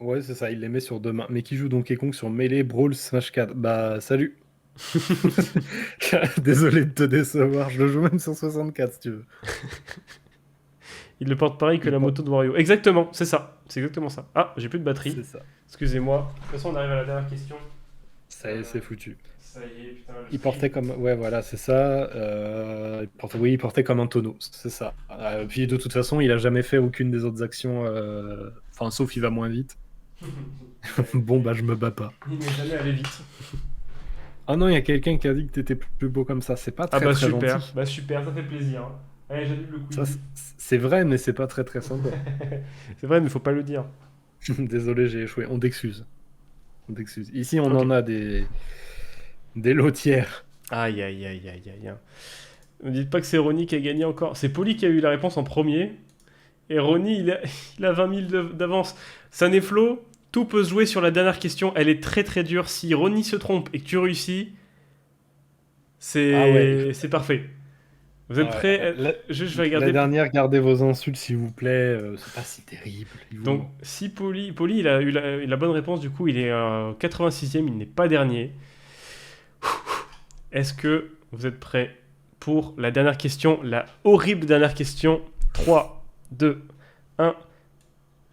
B: Ouais, c'est ça, il les met sur 2 mains. Mais qui joue Donkey Kong sur Melee, Brawl, Smash 4? Bah, salut. Désolé de te décevoir, je le joue même sur 64 si tu veux.
A: Il le porte pareil que la moto de Wario. Exactement, c'est ça. C'est exactement ça. Ah, j'ai plus de batterie.
B: C'est ça.
A: Excusez-moi. De toute façon, on arrive à la dernière question.
B: Ça y est, c'est foutu.
A: Ça y est, putain.
B: Il portait comme. Ouais, voilà, c'est ça. Il portait comme un tonneau, c'est ça. Puis de toute façon, il a jamais fait aucune des autres actions. Enfin, sauf il va moins vite. Bon, bah, je me bats pas.
A: Il n'est jamais allé vite.
B: Ah non, il y a quelqu'un qui a dit que t'étais plus beau comme ça. C'est pas très,
A: Ah bah
B: très
A: super.
B: gentil.
A: Bah super, ça fait plaisir. Allez, j'annule le quiz.
B: Ça, c'est vrai, mais c'est pas très, très sympa.
A: C'est vrai, mais faut pas le dire.
B: Désolé, j'ai échoué. On t'excuse. On t'excuse. Ici, on
A: Ok.
B: en a des lotières.
A: Aïe, aïe, aïe, aïe, aïe. Ne dites pas que c'est Ronnie qui a gagné encore. C'est Poli qui a eu la réponse en premier. Et Ronnie, il a 20 000 d'avance. Saneflo, tout peut se jouer sur la dernière question. Elle est très très dure. Si Ronnie se trompe et que tu réussis, c'est
B: Ah ouais.
A: c'est parfait. Vous êtes prêts? Je vais
B: La
A: regarder.
B: dernière, gardez vos insultes s'il vous plaît, c'est pas si terrible.
A: Donc, si Poli, il a eu la bonne réponse, du coup, il est 86e, il n'est pas dernier. Est-ce que vous êtes prêts pour la dernière question, la horrible dernière question? 3, 2, 1,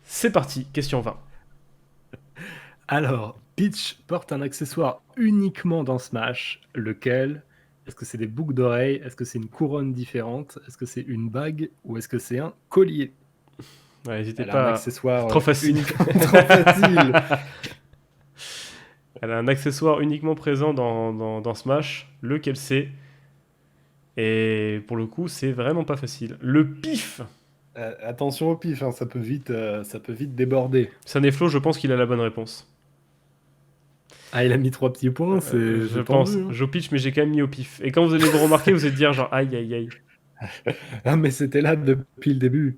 A: c'est parti, question 20.
B: Alors, Peach porte un accessoire uniquement dans Smash, lequel? Est-ce que c'est des boucles d'oreilles? Est-ce que c'est une couronne différente? Est-ce que c'est une bague? Ou est-ce que c'est un collier?
A: Ouais, n'hésitez
B: Elle a
A: pas.
B: un accessoire
A: Trop facile.
B: Trop facile.
A: Elle a un accessoire uniquement présent dans Smash, lequel c'est? Et pour le coup, c'est vraiment pas facile. Le pif!
B: Attention au pif, hein, ça peut vite déborder.
A: Saneflo, je pense qu'il a la bonne réponse.
B: Ah, il a mis 3 petits points, c'est
A: Je
B: tendu,
A: pense.
B: hein.
A: Je pitch, mais j'ai quand même mis au pif. Et quand vous allez vous remarquer, vous allez dire genre aïe aïe aïe.
B: Ah, mais c'était là depuis le début.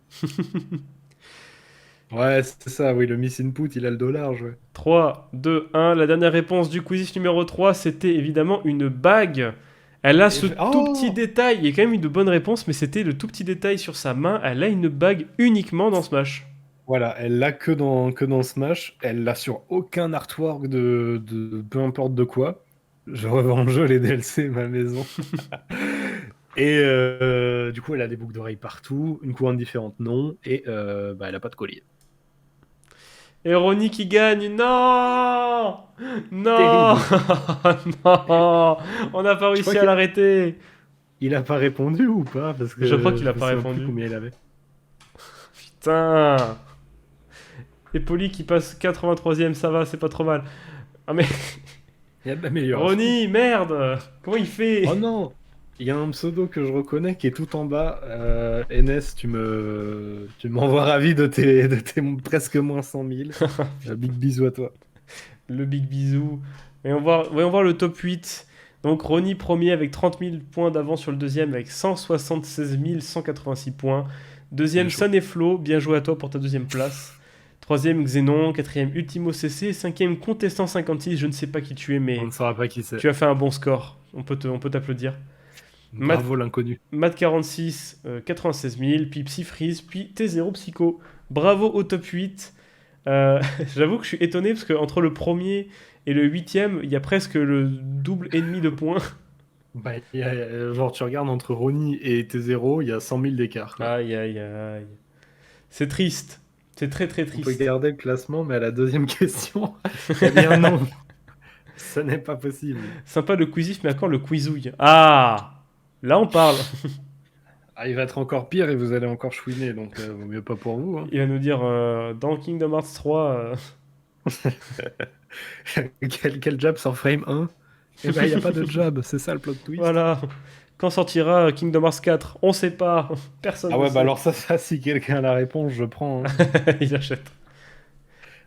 B: Ouais, c'est ça, oui, le miss input, il a le dos large, ouais.
A: 3, 2, 1. La dernière réponse du quiz numéro 3, c'était évidemment une bague. Elle a ce tout petit détail. Il y a quand même eu de bonnes réponses, mais c'était le tout petit détail sur sa main. Elle a une bague uniquement dans Smash.
B: Voilà, elle l'a que dans Smash. Elle l'a sur aucun artwork de peu importe de quoi. Je revends en jeu les DLC, ma maison. Et du coup, elle a des boucles d'oreilles partout, une couronne différente, non. Et elle a pas de collier.
A: Et Ronnie qui gagne. Non! Non! Non! On n'a pas réussi à l'arrêter.
B: Il a pas répondu ou pas? Parce que
A: je crois qu'il a
B: me
A: pas
B: souviens
A: répondu.
B: plus combien il avait.
A: Putain! Et Poli qui passe 83ème, ça va, c'est pas trop mal. Ah mais.
B: Il y a de l'amélioration.
A: Ronnie, merde! Comment il fait?
B: Oh non! Il y a un pseudo que je reconnais qui est tout en bas. Enes, tu m'envoies ravi de tes presque moins 100 000. Un big bisou à toi.
A: Le big bisou. Et voyons voir le top 8. Donc Ronnie premier avec 30 000 points d'avance sur le deuxième avec 176 186 points. Deuxième Sun et Flo, bien joué à toi pour ta deuxième place. Troisième Xenon, quatrième Ultimo CC, cinquième Contestant 56, je ne sais pas qui tu es, mais
B: On ne saura pas qui c'est.
A: tu as fait un bon score. On peut t'applaudir.
B: Bravo l'inconnu.
A: Matt46, 96 000, puis Psyfreeze, puis T0 Psycho. Bravo au top 8. J'avoue que je suis étonné parce qu'entre le premier et le 8ème, il y a presque le double et demi de points.
B: Bah, genre, tu regardes entre Ronnie et T0, il y a 100 000 d'écart.
A: Aïe, aïe, aïe. C'est triste. C'est très, très triste.
B: On peut garder le classement, mais à la deuxième question, eh bien non. Ce n'est pas possible.
A: Sympa le quizif, mais à quand le quizouille? Ah! Là, on parle.
B: Ah, il va être encore pire et vous allez encore chouiner, donc vaut mieux pas pour vous. Hein.
A: Il va nous dire dans Kingdom Hearts 3.
B: Quel jab sur frame 1? Eh ben, il n'y a pas de jab, c'est ça le plot twist.
A: Voilà. Quand sortira Kingdom Hearts 4? On sait pas. Personne.
B: Ah ouais,
A: ne
B: bah
A: sait.
B: alors ça, si quelqu'un a la réponse, je prends. Hein.
A: Il achète.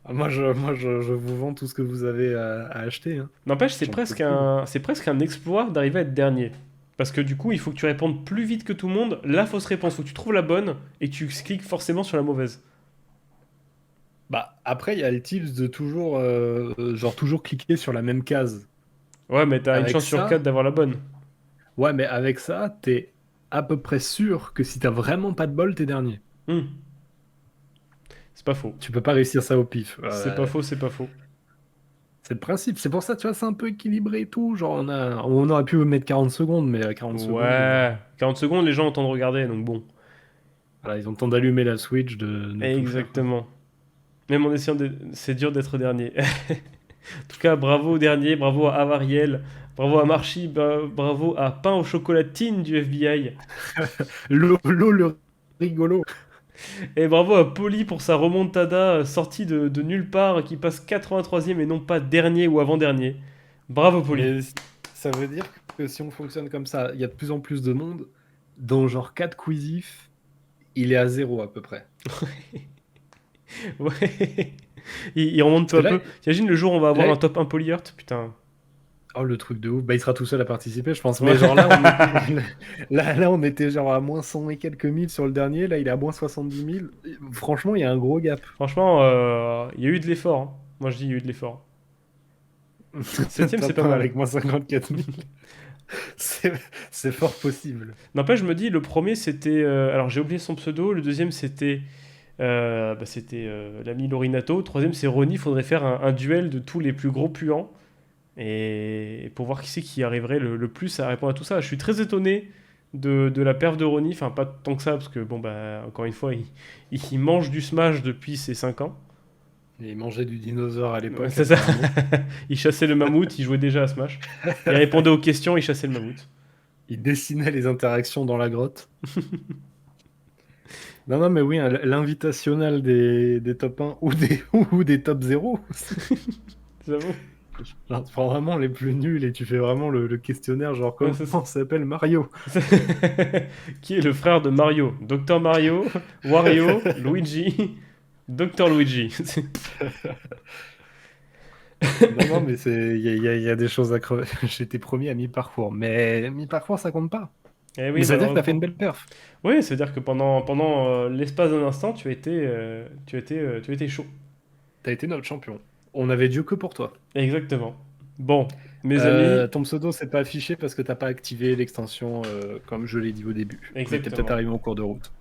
B: Moi, je vous vends tout ce que vous avez à acheter. Hein.
A: N'empêche, c'est presque un exploit d'arriver à être dernier. Parce que du coup, il faut que tu répondes plus vite que tout le monde la fausse réponse. Faut que tu trouves la bonne et que tu cliques forcément sur la mauvaise.
B: Bah, après, il y a le tips de toujours, toujours cliquer sur la même case.
A: Ouais, mais t'as une
B: Avec
A: chance sur
B: ça-
A: 4 d'avoir la bonne.
B: Ouais, mais avec ça, t'es à peu près sûr que si t'as vraiment pas de bol, t'es dernier.
A: C'est pas faux.
B: Tu peux pas réussir ça au pif.
A: C'est pas faux, c'est pas faux.
B: C'est le principe. C'est pour ça, tu vois, c'est un peu équilibré et tout. Genre, on aurait pu mettre 40 secondes, mais à 40 secondes.
A: Ouais. 40 secondes, les gens ont le temps de regarder, donc bon.
B: Voilà, ils ont le temps d'allumer la Switch, de tout
A: Exactement. Même en essayant c'est dur d'être dernier. En tout cas, bravo au dernier, bravo à Avariel, bravo à Marchi, bravo à Pain au chocolatine du FBI.
B: faire. Lolo, le rigolo.
A: Et bravo à Poli pour sa remontada sortie de nulle part qui passe 83e et non pas dernier ou avant-dernier. Bravo Poli.
B: Mais ça veut dire que si on fonctionne comme ça, il y a de plus en plus de monde. Dans genre 4 quizifs, il est à 0 à peu près.
A: Ouais. Il remonte peu à
B: Parce que
A: peu. T'imagines le jour où on va avoir
B: là-
A: un top 1 Polyheart, putain.
B: Oh, le truc de ouf. Bah, il sera tout seul à participer, je pense. Mais genre là, on était genre à moins 100 et quelques mille sur le dernier. Là, il est à moins 70 000. Franchement, il y a un gros gap.
A: Franchement, il y a eu de l'effort. Hein. Moi je dis il y a eu de l'effort. Septième, c'est pas
B: Top un
A: mal.
B: avec moins 54 000. C'est c'est fort possible.
A: N'empêche, je me dis, le premier c'était. Alors j'ai oublié son pseudo, le deuxième c'était. L'ami Lorinato. Le troisième c'est Ronnie. Il faudrait faire un duel de tous les plus gros puants. Et pour voir qui c'est qui arriverait le plus à répondre à tout ça. Je suis très étonné de la perf de Ronnie. Enfin, pas tant que ça, parce que, bon, bah, encore une fois, il mange du Smash depuis ses 5 ans.
B: Et il mangeait du dinosaure à
A: Ouais,
B: l'époque,
A: c'est ça.
B: apparemment.
A: Il chassait le mammouth, il jouait déjà à Smash. Il répondait aux questions, il chassait le mammouth.
B: Il dessinait les interactions dans la grotte. Non, non, mais oui, hein, l'invitationnel des top 1 ou des top 0.
A: J'avoue.
B: Genre, tu prends vraiment les plus nuls et tu fais vraiment le questionnaire, genre
A: Ouais,
B: comment s'appelle Mario?
A: Qui est le frère de Mario? Docteur Mario, Wario, Luigi, Docteur Luigi.
B: Non, non, mais il y a des choses à crever. J'étais premier à mi-parcours, mais mi-parcours, ça compte pas.
A: Eh
B: Mais
A: oui,
B: ça veut dire que t'as fait
A: malheureusement.
B: une belle perf.
A: Oui, c'est-à-dire que pendant l'espace d'un instant, tu as été chaud.
B: T'as été notre champion. On avait Dieu que pour toi.
A: Exactement. Bon, mes amis,
B: Ton pseudo, c'est pas affiché parce que t'as pas activé l'extension, comme je l'ai dit au début. Mais t'es peut-être
A: exactement.
B: arrivé en cours de route.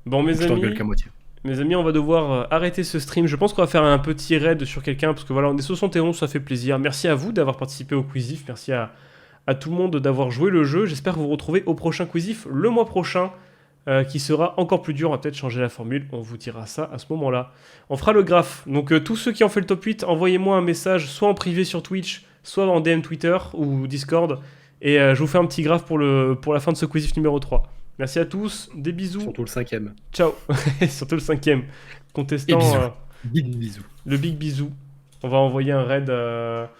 A: Bon,
B: Ou je t'engueule qu'à moitié.
A: mes amis, on va devoir arrêter ce stream. Je pense qu'on va faire un petit raid sur quelqu'un parce que voilà, on est 71, ça fait plaisir. Merci à vous d'avoir participé au Quizif. Merci à tout le monde d'avoir joué le jeu. J'espère vous retrouver au prochain Quizif le mois prochain. Qui sera encore plus dur. On va peut-être changer la formule. On vous dira ça à ce moment-là. On fera le graphe. Donc, tous ceux qui ont fait le top 8, envoyez-moi un message soit en privé sur Twitch, soit en DM Twitter ou Discord. Et je vous fais un petit graphe pour la fin de ce Quizif numéro 3. Merci à tous. Des bisous.
B: Surtout le cinquième.
A: Ciao. Surtout le cinquième.
B: Et
A: Contestant
B: bisous. Big bisous.
A: le big bisou. On va envoyer un raid à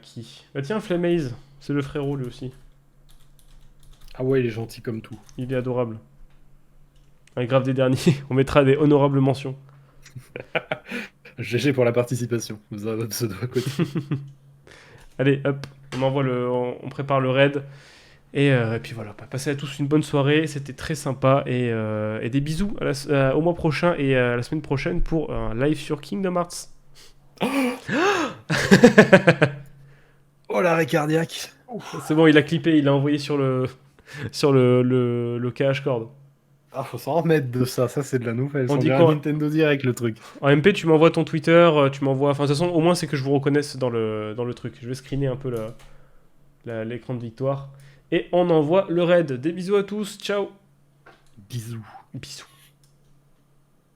A: qui? Bah tiens, Flamaze. C'est le frérot lui aussi.
B: Ah ouais, il est gentil comme tout.
A: Il est adorable. Un grave des derniers. On mettra des honorables mentions.
B: GG pour la participation. Vous avez votre pseudo à côté.
A: Allez, hop. On prépare le raid. Et puis voilà. Passez à tous une bonne soirée. C'était très sympa. Et des bisous au mois prochain et à la semaine prochaine pour un live sur Kingdom Hearts.
B: Oh l'arrêt cardiaque.
A: C'est bon, il a clippé. Il a envoyé sur le KH Cord.
B: Ah, faut s'en remettre de ça. Ça, c'est de la nouvelle.
A: On
B: On
A: dit
B: dirait
A: quoi?
B: un Nintendo Direct, le truc.
A: En MP, tu m'envoies ton Twitter, tu m'envoies. Enfin, de toute façon, au moins, c'est que je vous reconnaisse dans le truc. Je vais screener un peu l'écran de victoire. Et on envoie le raid. Des bisous à tous. Ciao.
B: Bisous.
A: Bisous.